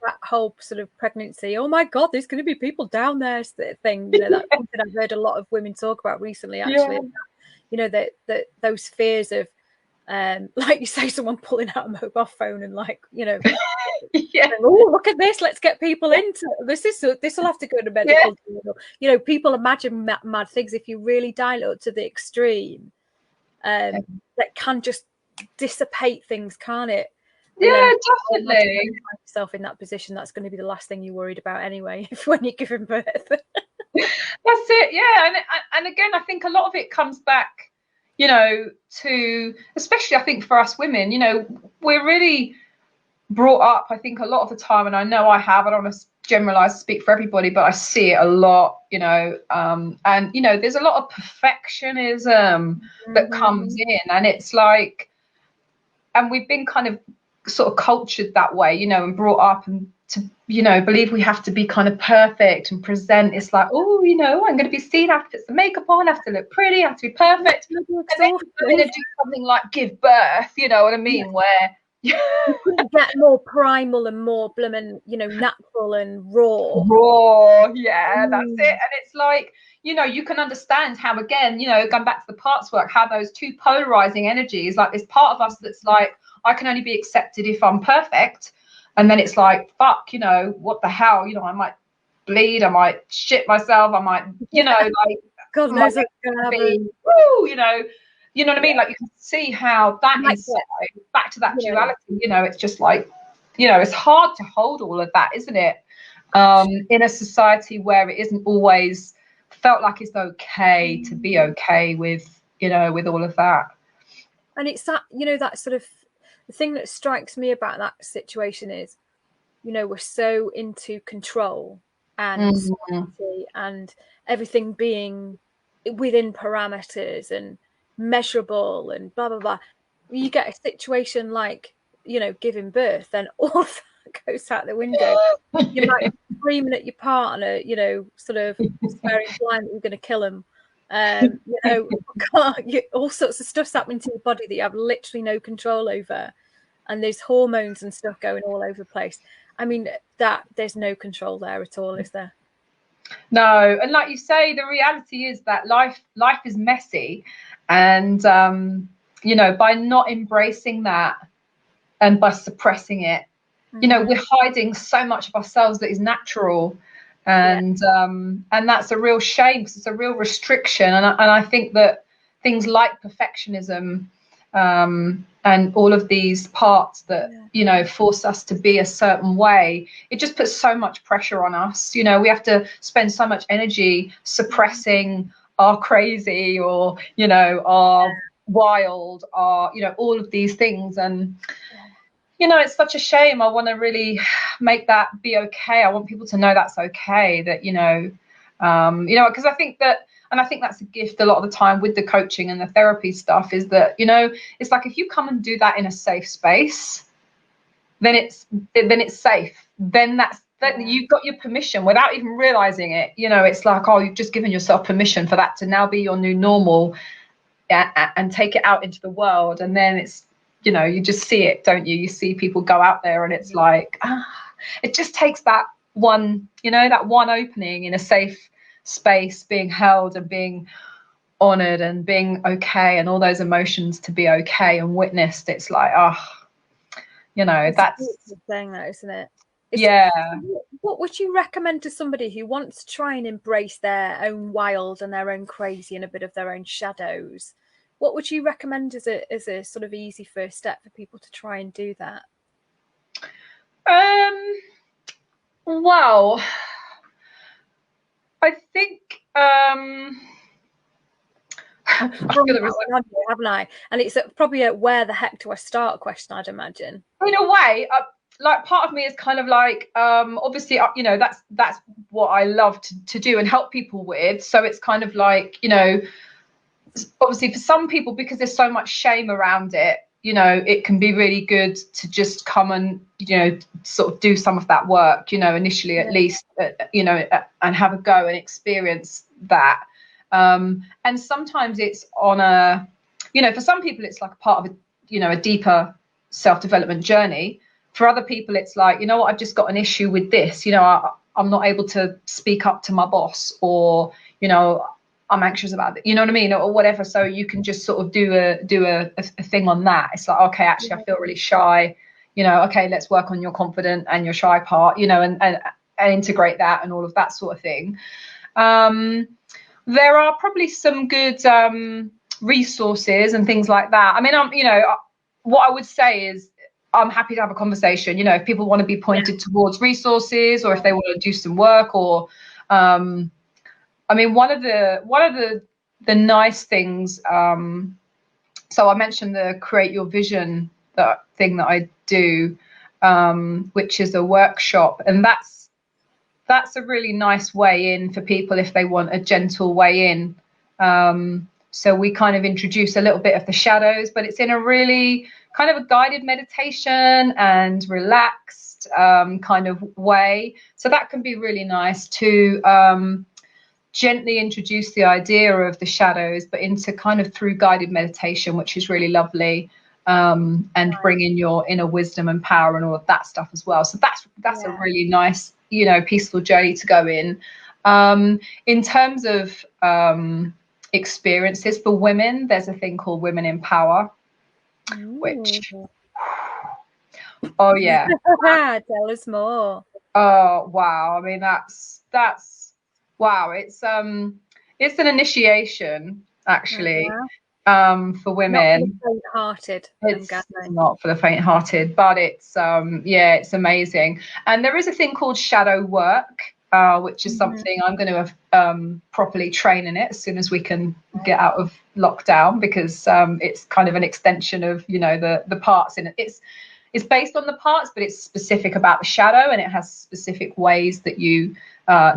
that whole sort of pregnancy, oh my God, there's going to be people down there thing, you know, that's something I've heard a lot of women talk about recently, actually. You know, that those fears of like you say, someone pulling out a mobile phone and like, you know, oh, look at this, let's get people into this will have to go to medical. You know, people imagine mad things. If you really dial it up to the extreme, that can just dissipate things, can't it? And definitely. Yourself in that position, that's going to be the last thing you're worried about anyway, when you're giving birth. That's it. And again, I think a lot of it comes back, you know, to, especially I think for us women, you know, we're really brought up, I think a lot of the time, and I know I don't want to generalize, speak for everybody, but I see it a lot, you know, and you know, there's a lot of perfectionism that comes in, and it's like, and we've been kind of sort of cultured that way, you know, and brought up and to, you know, believe we have to be kind of perfect and present. It's like, oh, you know, I'm going to be seen, I have to put some makeup on, I have to look pretty, I have to be perfect. And then you're going to do something like give birth, you know what I mean, where you couldn't get more primal and more blooming, you know, natural and raw. That's it. And it's like, you know, you can understand how, again, you know, going back to the parts work, how those two polarizing energies, like this part of us that's like, I can only be accepted if I'm perfect, and then it's like, fuck, you know, what the hell, you know, I might bleed, I might shit myself, I might, you know, like, God knows what's gonna be, woo, you know what I mean? Like, you can see how that inside, back to that duality, you know, it's just like, you know, it's hard to hold all of that, isn't it? In a society where it isn't always felt like it's okay to be okay with, you know, with all of that. And it's that, you know, that sort of, the thing that strikes me about that situation is, you know, we're so into control and and everything being within parameters and measurable and blah blah blah. You get a situation like, you know, giving birth, then all of that goes out the window. You might be screaming at your partner, you know, sort of swearing blind that you're going to kill him. You know, all sorts of stuff's happening to your body that you have literally no control over, and there's hormones and stuff going all over the place. I mean, that there's no control there at all, is there? No, and like you say, the reality is that life is messy, and you know, by not embracing that and by suppressing it, you know, we're hiding so much of ourselves that is natural. And that's a real shame, because it's a real restriction, and I think that things like perfectionism and all of these parts that, you know, force us to be a certain way, it just puts so much pressure on us. You know, we have to spend so much energy suppressing our crazy, or, you know, our wild, our, you know, all of these things. And you know, it's such a shame. I want to really make that be okay. I want people to know that's okay, that, you know, because I think that, and I think that's a gift a lot of the time with the coaching and the therapy stuff, is that, you know, it's like if you come and do that in a safe space, then it's safe. Then that you've got your permission without even realizing it. You know, it's like, oh, you've just given yourself permission for that to now be your new normal, and take it out into the world. And then it's, you know, you just see it, don't you? You see people go out there, and it's like, it just takes that one, you know, that one opening in a safe space, being held and being honored and being okay, and all those emotions to be okay and witnessed. It's like, you know, that's saying that, isn't it? What would you recommend to somebody who wants to try and embrace their own wild and their own crazy and a bit of their own shadows? What would you recommend as a sort of easy first step for people to try and do that? Well, I think haven't I? And it's probably a where the heck do I start question, I'd imagine. In a way, like part of me is kind of like, obviously, you know, that's what I love to do and help people with. So it's kind of like, you know, obviously for some people, because there's so much shame around it, you know, it can be really good to just come and, you know, sort of do some of that work, you know, initially at least, you know, and have a go and experience that. And sometimes it's on a, you know, for some people it's like a part of a, you know, a deeper self-development journey. For other people it's like, you know what, I've just got an issue with this, you know, I'm not able to speak up to my boss, or, you know, I'm anxious about it, you know what I mean, or whatever. So you can just sort of do a thing on that. It's like, okay, actually I feel really shy, you know, okay, let's work on your confident and your shy part, you know, and integrate that and all of that sort of thing. There are probably some good resources and things like that. I mean, you know, what I would say is I'm happy to have a conversation, you know, if people want to be pointed towards resources, or if they want to do some work, or I mean, one of the nice things, so I mentioned the Create Your Vision, that thing that I do, which is a workshop, and that's a really nice way in for people if they want a gentle way in. So we kind of introduce a little bit of the shadows, but it's in a really kind of a guided meditation and relaxed kind of way. So that can be really nice to gently introduce the idea of the shadows, but into kind of through guided meditation, which is really lovely, and bring in your inner wisdom and power and all of that stuff as well. So that's a really nice, you know, peaceful journey to go in. In terms of experiences for women, there's a thing called Women in Power, which tell us more. Oh wow, I mean that's wow, it's an initiation actually, for women. Not for the faint-hearted. It's not for the faint-hearted, but it's it's amazing. And there is a thing called shadow work, which is something I'm going to properly train in it as soon as we can get out of lockdown, because it's kind of an extension of, you know, the parts in it. It's based on the parts, but it's specific about the shadow, and it has specific ways that you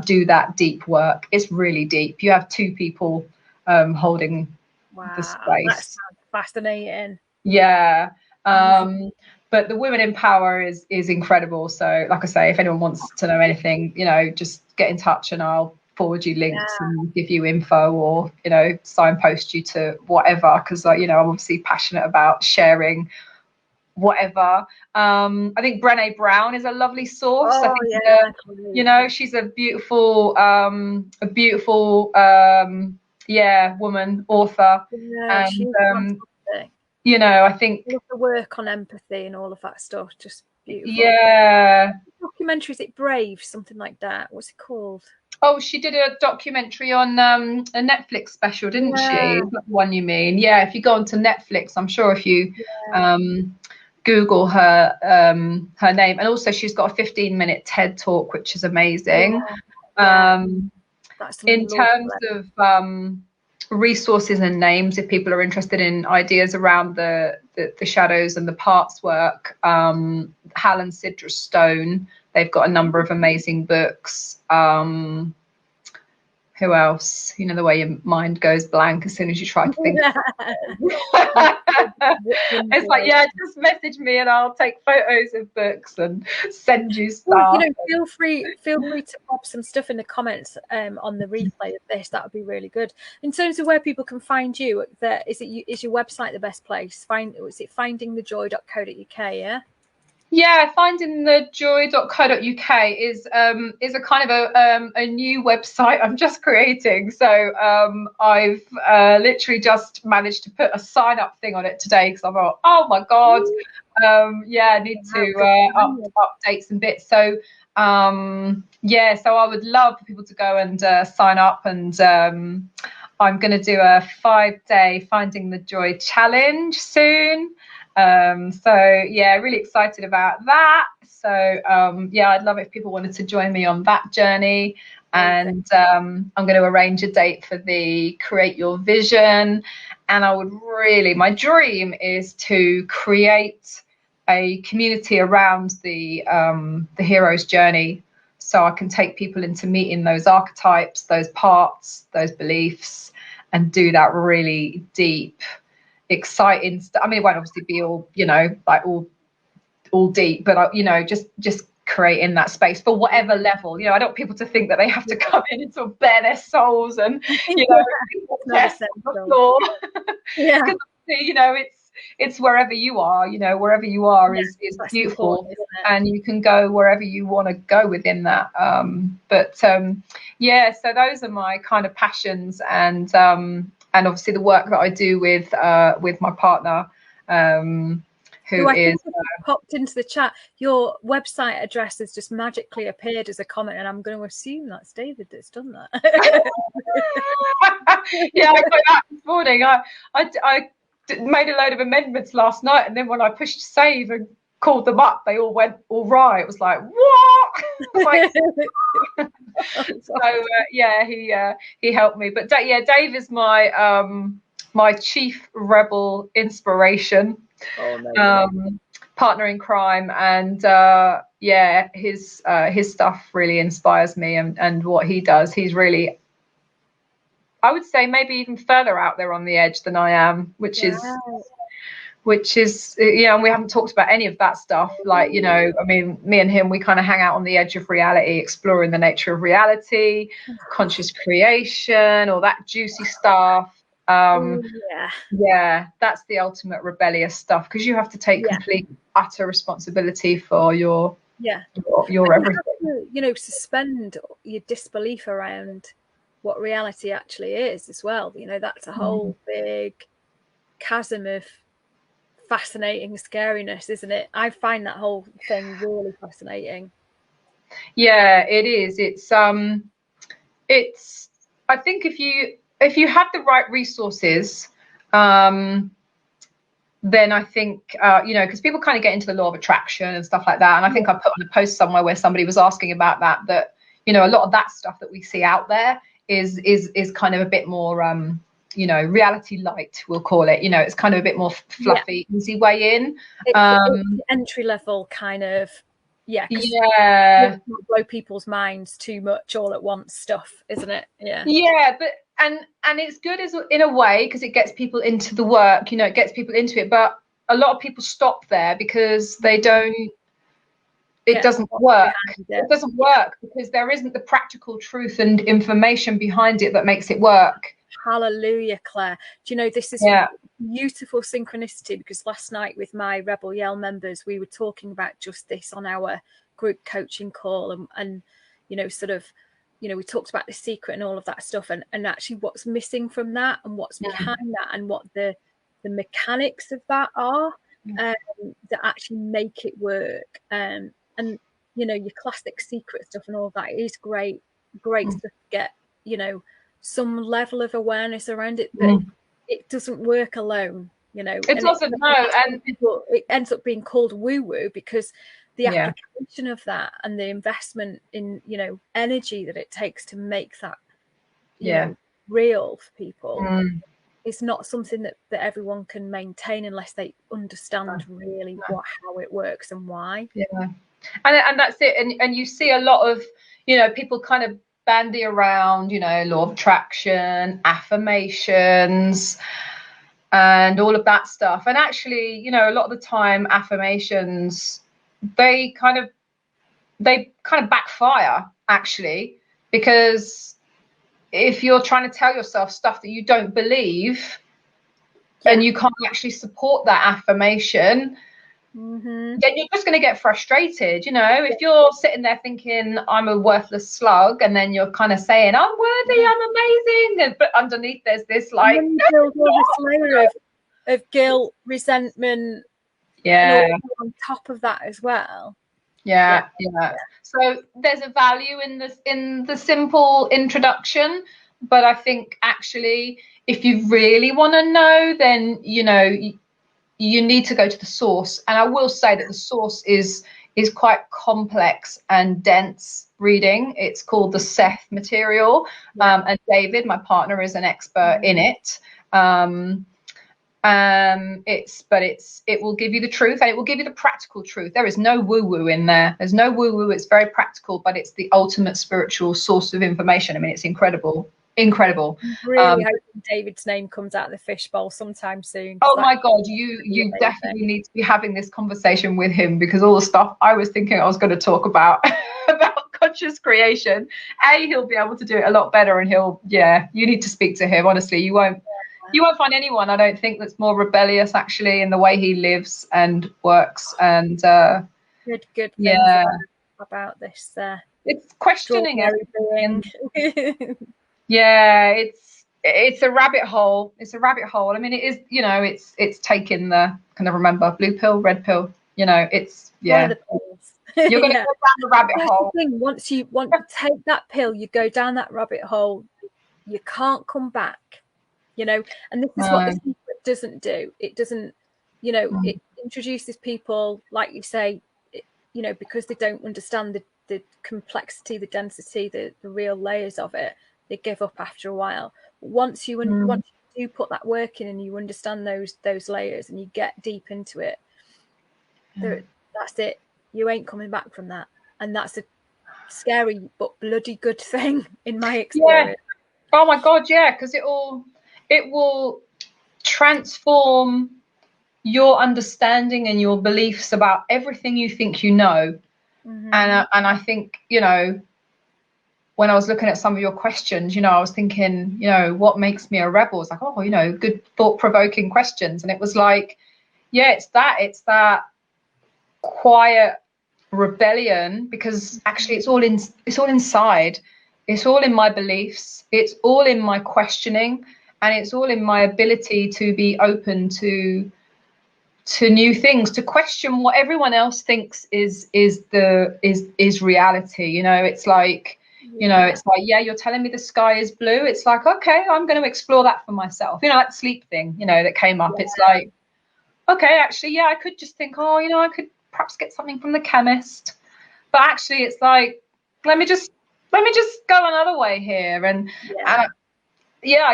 do that deep work. It's really deep. You have two people holding the space. That sounds fascinating. Yeah. But the Women in Power is incredible. So like I say, if anyone wants to know anything, you know, just get in touch and I'll forward you links and give you info, or, you know, signpost you to whatever, because you know, I'm obviously passionate about sharing whatever. I think Brené Brown is a lovely source. I think you know, she's a beautiful woman author. And you know, I think the work on empathy and all of that stuff, just beautiful. Yeah. documentary, is it Brave, something like that? What's it called? Oh, she did a documentary on a Netflix special, didn't she? Is that the one you mean? Yeah, if you go onto Netflix, I'm sure if you Google her her name, and also she's got a 15-minute TED talk, which is amazing. That's in terms of resources and names, if people are interested in ideas around the shadows and the parts work, Hal and Sidra Stone, they've got a number of amazing books. Who else? You know, the way your mind goes blank as soon as you try to think. It's like, yeah, just message me and I'll take photos of books and send you stuff. Well, you know, feel free to pop some stuff in the comments on the replay of this. That would be really good. In terms of where people can find you, is your website the best place? Is it findingthejoy.co.uk? Yeah, findingthejoy.co.uk is a kind of a new website I'm just creating. So I've literally just managed to put a sign up thing on it today because I thought, oh my god, I need to update some bits. So so I would love for people to go and sign up, and I'm going to do a 5-day Finding the Joy challenge soon. Really excited about that. So I'd love it if people wanted to join me on that journey. And I'm going to arrange a date for the Create Your Vision. And my dream is to create a community around the hero's journey, so I can take people into meeting those archetypes, those parts, those beliefs, and do that really deep, exciting stuff. I mean, it won't obviously be all, like all deep, but just creating that space for whatever level. I don't want people to think that they have to come in and sort of bare their souls and test on the floor. Because it's wherever you are. Wherever you are is beautiful, and you can go wherever you want to go within that. So those are my kind of passions, and obviously the work that I do with my partner, who is popped into the chat. Your website address has just magically appeared as a comment, and I'm going to assume that's David that's done that. Yeah, I got that this morning. I made a load of amendments last night, and then when I pushed save and called them up, they all went all right. It was like, what? He helped me. But Dave is my my chief rebel inspiration. Partner in crime, and his stuff really inspires me, and what he does, he's really, I would say, maybe even further out there on the edge than I am, which is and we haven't talked about any of that stuff. Like, I mean, me and him, we kind of hang out on the edge of reality, exploring the nature of reality, conscious creation, all that juicy stuff. That's the ultimate rebellious stuff, because you have to take complete, utter responsibility for your everything. Suspend your disbelief around what reality actually is as well. That's a whole big chasm of fascinating scariness, isn't it? I find that whole thing really fascinating. Yeah, it is. It's I think if you have the right resources, then I think because people kind of get into the law of attraction and stuff like that, and I think I put on a post somewhere where somebody was asking about that a lot of that stuff that we see out there is kind of a bit more reality light, we'll call it. It's kind of a bit more fluffy, easy way in. It's entry level kind of blow people's minds too much all at once stuff, isn't it? But and it's good as in a way, because it gets people into the work, it gets people into it, but a lot of people stop there because they don't it doesn't work. It doesn't work because there isn't the practical truth and information behind it that makes it work. Hallelujah, Claire. Do you know, this is beautiful synchronicity, because last night with my Rebel Yell members, we were talking about just this on our group coaching call, and sort of, we talked about the secret and all of that stuff, and actually what's missing from that, and what's behind that, and what the mechanics of that are, that actually make it work. And you know, your classic secret stuff and all that is great to get, you know, some level of awareness around it, but it doesn't work alone, you know. It doesn't, no. And it ends up being called woo-woo because the application of that and the investment in, you know, energy that it takes to make that, you know, real for people is not something that everyone can maintain unless they understand really how it works and why. And that's it. And you see a lot of, you know, people kind of bandy around, you know, law of attraction, affirmations, and all of that stuff. And actually, you know, a lot of the time affirmations, they kind of backfire, actually, because if you're trying to tell yourself stuff that you don't believe and you can't actually support that affirmation, then you're just going to get frustrated. You know, if you're sitting there thinking I'm a worthless slug, and then you're kind of saying I'm worthy, I'm amazing, and but underneath there's this like, and then you build all this layer of guilt, resentment, and all on top of that as well. So there's a value in the simple introduction, but I think actually if you really want to know, then you know you need to go to the source. And I will say that the source is quite complex and dense reading. It's called the Seth material, and David, my partner, is an expert in it. It will give you the truth, and it will give you the practical truth. There is no woo-woo in there. There's no woo-woo. It's very practical, but it's the ultimate spiritual source of information. I mean, it's incredible. I'm really hoping David's name comes out of the fishbowl sometime soon. Oh my God, you definitely need to be having this conversation with him, because all the stuff I was thinking I was going to talk about about conscious creation, he'll be able to do it a lot better, and you need to speak to him. Honestly, you won't find anyone, I don't think, that's more rebellious actually in the way he lives and works. And good things about this. It's questioning everything. It's a rabbit hole. It's a rabbit hole. I mean, it is, you know, it's taking the, can I remember, blue pill, red pill, you know, it's one of the pills. You're going to go down the rabbit hole. The thing. Once you take that pill, you go down that rabbit hole, you can't come back, you know. And this is what the secret doesn't do. It doesn't, you know, it introduces people, like you say, you know, because they don't understand the complexity, the density, the real layers of it, they give up after a while. Once you do put that work in and you understand those layers and you get deep into it, that's it. You ain't coming back from that. And that's a scary but bloody good thing in my experience. Oh my God, because it will transform your understanding and your beliefs about everything you think you know. And I think, you know, when I was looking at some of your questions, you know, I was thinking, you know, what makes me a rebel? It's like, oh, you know, good thought-provoking questions. And it was like, it's that quiet rebellion, because actually it's all inside. It's all in my beliefs. It's all in my questioning, and it's all in my ability to be open to new things, to question what everyone else thinks is reality. You know, it's like, you know, it's like, you're telling me the sky is blue. It's like, okay, I'm going to explore that for myself. You know, that sleep thing, you know, that came up. It's like, okay, actually, I could just think, oh, you know, I could perhaps get something from the chemist. But actually, it's like, let me just go another way here. And I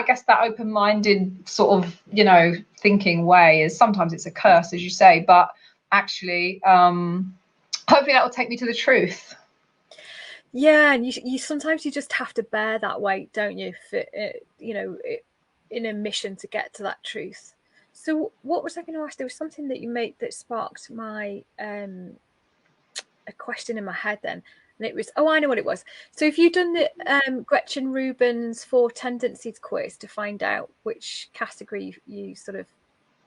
guess that open-minded sort of, you know, thinking way is sometimes it's a curse, as you say, but actually, hopefully that will take me to the truth. Yeah, and you sometimes you just have to bear that weight, don't you? You know, in a mission to get to that truth. So, what was I going to ask? There was something that you made that sparked my a question in my head then, and it was, I know what it was. So, if you've done the Gretchen Rubin's 4 Tendencies quiz to find out which category you sort of,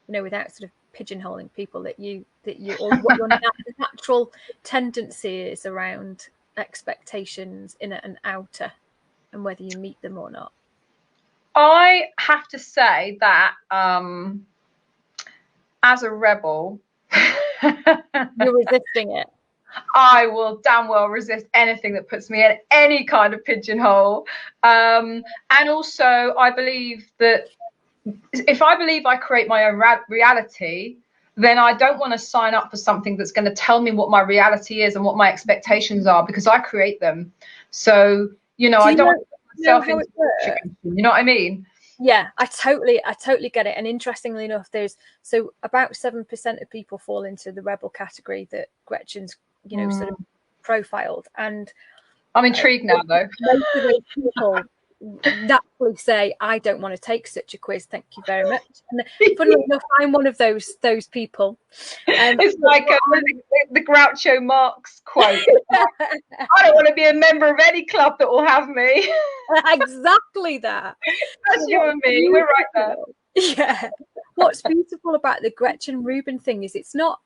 you know, without sort of pigeonholing people, that you or what your natural tendency is around expectations in and outer, and whether you meet them or not? I have to say that as a rebel, you're resisting it. I will damn well resist anything that puts me in any kind of pigeonhole. And also, I believe that if I believe I create my own reality, then I don't want to sign up for something that's going to tell me what my reality is and what my expectations are, because I create them. So, I don't want to put myself into a situation, you know what I mean? Yeah, I totally get it. And interestingly enough, so about 7% of people fall into the rebel category that Gretchen's, sort of profiled. And I'm intrigued now, though. Most of those people naturally say, I don't want to take such a quiz, thank you very much. And funnily enough, I'm one of those people. It's like the Groucho Marx quote. I don't want to be a member of any club that will have me. Exactly that. That's you and me. We're right there. Yeah. What's beautiful about the Gretchen Rubin thing is it's not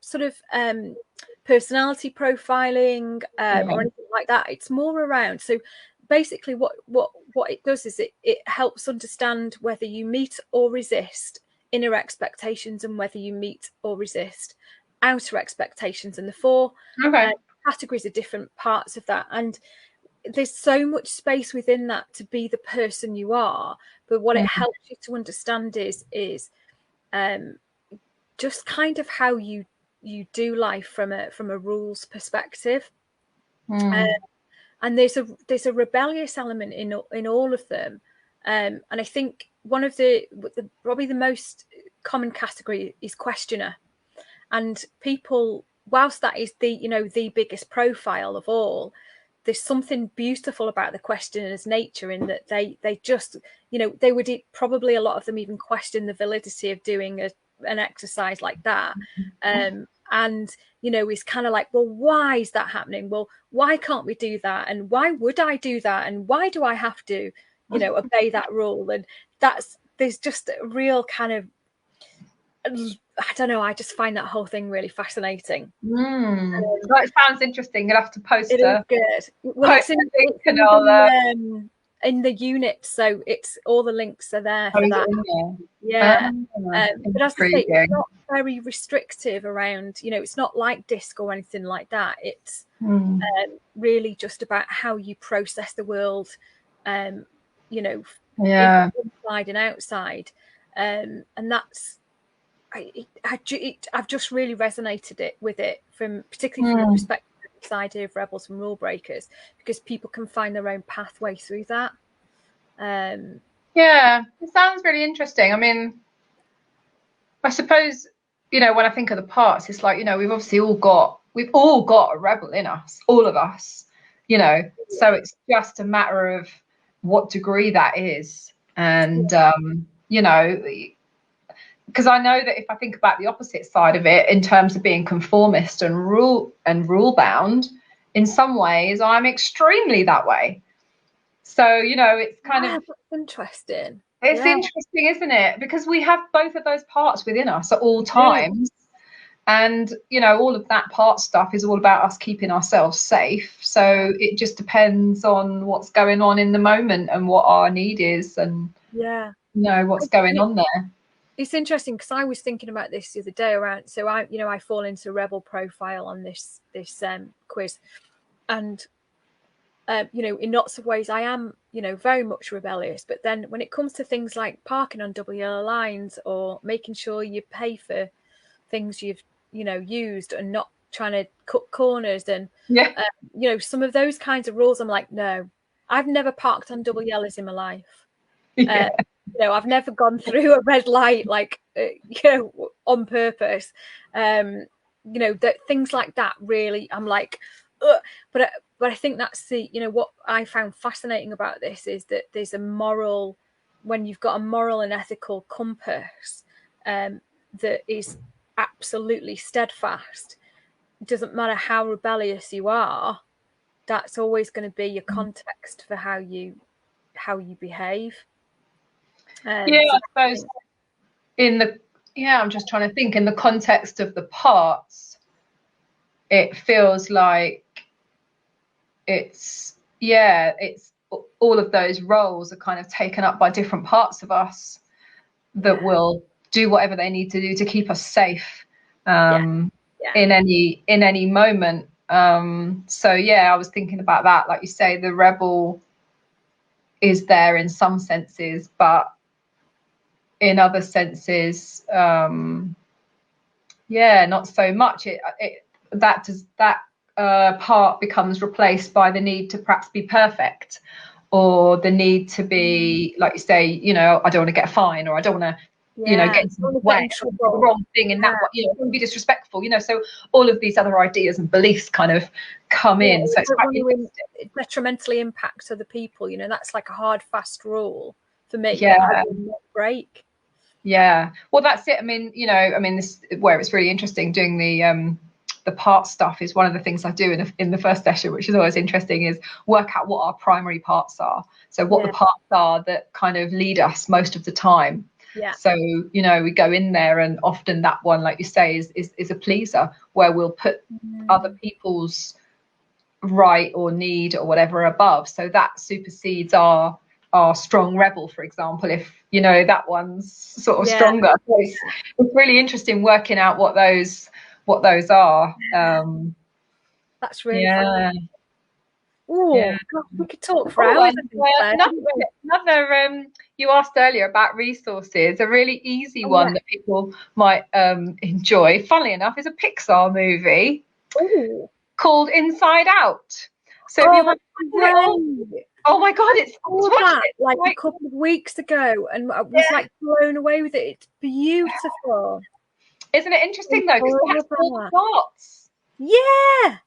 sort of personality profiling or anything like that. It's more around. So basically what it does is it helps understand whether you meet or resist inner expectations and whether you meet or resist outer expectations, and the four categories are different parts of that. And there's so much space within that to be the person you are, but what it helps you to understand is just kind of how you do life from a rules perspective. And there's a rebellious element in all of them, and I think one of the probably the most common category is questioner. And people, whilst that is the biggest profile of all, there's something beautiful about the questioner's nature in that they just, they would probably, a lot of them even question the validity of doing an exercise like that. And, is kind of like, well, why is that happening? Well, why can't we do that? And why would I do that? And why do I have to, obey that rule? And there's just a real kind of, I don't know, I just find that whole thing really fascinating. That sounds interesting. You'll have to post it. It is good. Well, it's in the unit, so it's all the links are there for that. Yeah. But as I say, it's not very restrictive around, it's not like DISC or anything like that. It's really just about how you process the world, inside and outside. And that's, I've just really resonated with it particularly from the perspective of this idea of rebels and rule breakers, because people can find their own pathway through that. Yeah, it sounds really interesting. I mean, I suppose, when I think of the parts, it's like, we've obviously all got a rebel in us, all of us, so it's just a matter of what degree that is. And, because I know that if I think about the opposite side of it in terms of being conformist and rule bound, in some ways I'm extremely that way. So, it's kind of interesting. It's interesting, isn't it? Because we have both of those parts within us at all times. And, all of that part stuff is all about us keeping ourselves safe. So it just depends on what's going on in the moment and what our need is and, what's going on there. It's interesting because I was thinking about this the other day around. So I fall into rebel profile on this quiz, and in lots of ways I am very much rebellious. But then when it comes to things like parking on double yellow lines or making sure you pay for things you've used and not trying to cut corners and some of those kinds of rules, I'm like, no, I've never parked on double yellows in my life. I've never gone through a red light on purpose. That things like that really, I'm like, ugh. But I think that's what I found fascinating about this is that there's when you've got a moral and ethical compass that is absolutely steadfast. It doesn't matter how rebellious you are. That's always going to be your context for how you behave. I suppose I'm just trying to think in the context of the parts, it feels like it's all of those roles are kind of taken up by different parts of us that will do whatever they need to do to keep us safe in in any moment. So yeah, I was thinking about that. Like you say, the rebel is there in some senses, but in other senses, yeah, not so much. That part becomes replaced by the need to perhaps be perfect, or the need to be, like you say, you know, I don't want to get a fine, or I don't want to, you know, get into the way, the wrong thing in that way, you know, don't be disrespectful, you know. So all of these other ideas and beliefs kind of come in. So it's it detrimentally impacts other people, you know. That's like a hard, fast rule for me. Yeah. That I will not break. Yeah, well, that's it. I mean, you know, I mean, this where it's really interesting doing the part stuff is one of the things I do in the first session, which is always interesting, is work out what our primary parts are. So what the parts are that kind of lead us most of the time. Yeah. So, you know, we go in there, and often that one, like you say, is a pleaser, where we'll put other people's right or need or whatever above. So that supersedes our strong rebel, for example, if you know that one's sort of stronger. So it's really interesting working out what those are. That's really fun. Oh, yeah. God, we could talk for hours. Another you asked earlier about resources. A really easy one that people might enjoy, funnily enough, is a Pixar movie called Inside Out. So if you want oh my God, it's that like a couple of weeks ago, and I was like blown away with it. It's beautiful. Isn't it interesting though? Because it has all the parts. Yeah.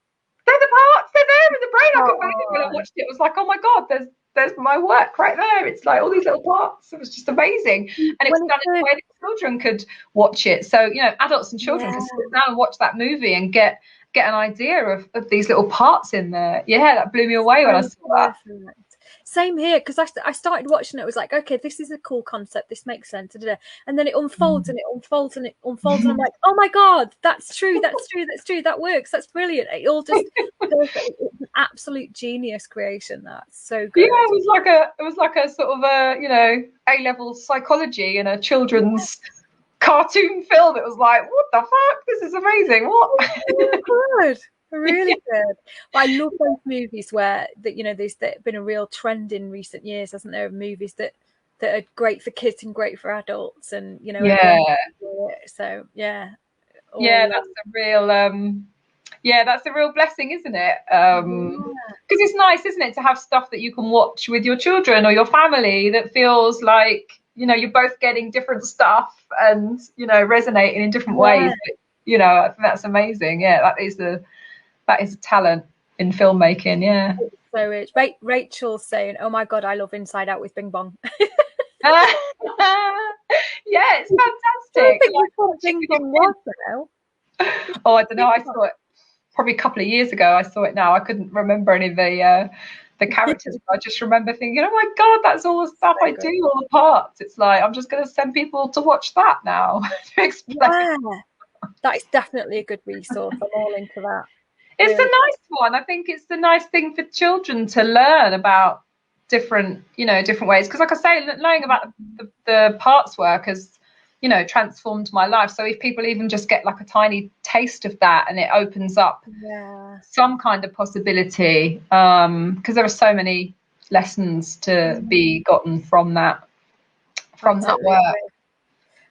They're the parts. They're there in the brain. I couldn't believe it when I watched it. It was like, oh my God, there's my work right there. It's like all these little parts. It was just amazing. And it's done in a way that children could watch it. So, you know, adults and children can sit down and watch that movie and get an idea of these little parts in there. Yeah, that blew me away when I saw that. Same here, because I started watching it. It was like, okay, this is a cool concept. This makes sense. And then it unfolds and it unfolds and it unfolds. And I'm like, oh my God, that's true. That's true. That's true. That works. That's brilliant. It all just perfect. It's an absolute genius creation. That's so good. Yeah, it was like a sort of a, you know, A-level psychology in a children's cartoon film. It was like, what the fuck? This is amazing. What? Good. Really good. But I love those movies where that, you know, there's been a real trend in recent years, hasn't there, of movies that are great for kids and great for adults, and you know, so yeah. That's a real that's a real blessing, isn't it? Because it's nice, isn't it, to have stuff that you can watch with your children or your family that feels like, you know, you're both getting different stuff and, you know, resonating in different ways. But, you know, I think that's amazing. Yeah, that is a talent in filmmaking. Yeah. So it's Rachel saying, "Oh my God, I love Inside Out with Bing Bong." Yeah, it's fantastic. Bing Bong was now. Oh, I don't know. I saw it probably a couple of years ago. I saw it now. I couldn't remember any of the characters. I just remember thinking, oh my God, that's all the stuff I do, all the parts. It's like, I'm just going to send people to watch that now to explain. Yeah, that is definitely a good resource. I'm all into that. It's a nice one. I think it's the nice thing for children to learn about different ways. Because like I say, learning about the parts work has, you know, transformed my life. So if people even just get like a tiny taste of that, and it opens up some kind of possibility, because there are so many lessons to be gotten from that work.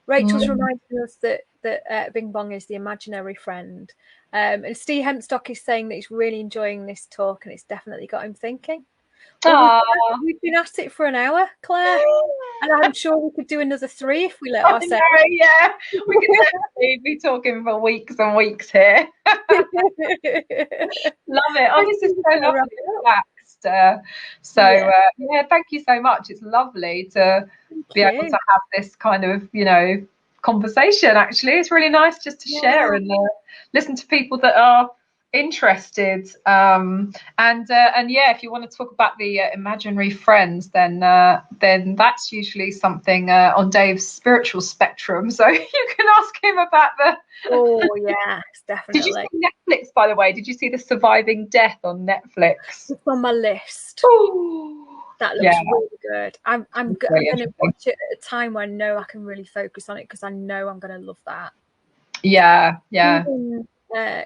Rachel's reminding us that Bing Bong is the imaginary friend. And Steve Hempstock is saying that he's really enjoying this talk, and it's definitely got him thinking. Well, we've been at it for an hour, Claire, and I'm sure we could do another 3 if we let ourselves. Yeah, we could definitely be talking for weeks and weeks here. Love it. Oh, this is so lovely. Relaxed. Thank you so much. It's lovely to be able to have this kind of, you know, conversation. Actually, it's really nice just to share and listen to people that are interested, and if you want to talk about the imaginary friends, then that's usually something on Dave's spiritual spectrum, so you can ask him about definitely. Did you see Netflix, by the way? Did you see The Surviving Death on Netflix? It's on my list. That looks really good. I'm going to watch it at a time when I know I can really focus on it, because I know I'm going to love that.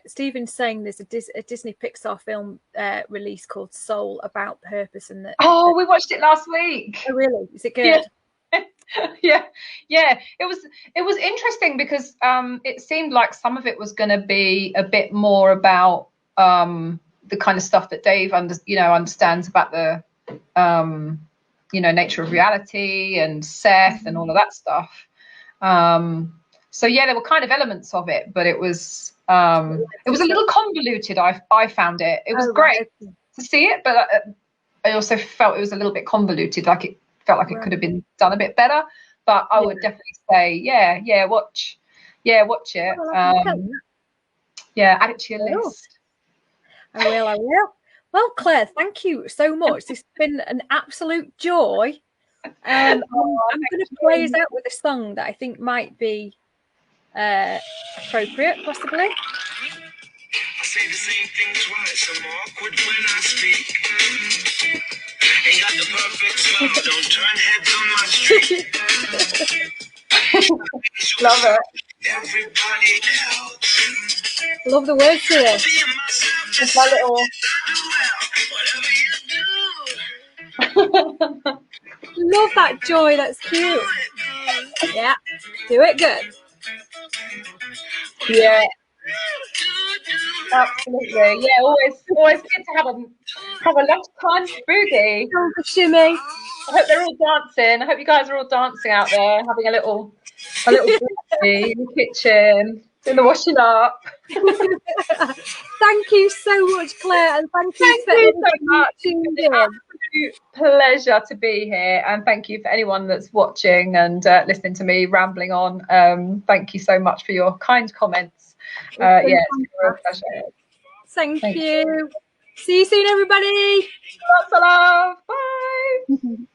Stephen's saying there's a Disney Pixar film release called Soul about purpose, and that. Oh, we watched it last week. Oh, really? Is it good? Yeah. It was interesting because it seemed like some of it was going to be a bit more about the kind of stuff that Dave understands about the nature of reality and Seth and all of that stuff. So yeah, there were kind of elements of it, but it was a little convoluted. I found it. It was great to see it, but I also felt it was a little bit convoluted. Like it felt like it could have been done a bit better. But I would definitely say, watch it. Add it to your list. I will. Well, Claire, thank you so much. It's been an absolute joy. I'm going to play us out with a song that I think might be appropriate, possibly. I say the same thing twice. I'm awkward when I speak. Ain't got the perfect smile. Don't turn heads on my street. Love it. Everybody else. Love the words to it. It's my little. Love that joy. That's cute. Yeah, do it good. Yeah, absolutely. Yeah, always good to have a lunchtime boogie. Shimmy. I hope they're all dancing. I hope you guys are all dancing out there, having a little boogie in the kitchen, in the washing up. Thank you so much, Claire, and thank you so much. It's an absolute pleasure to be here, and thank you for anyone that's watching and listening to me rambling on. Thank you so much for your kind comments. It's been a real pleasure. Thank you. See you soon, everybody. Lots of love. Bye.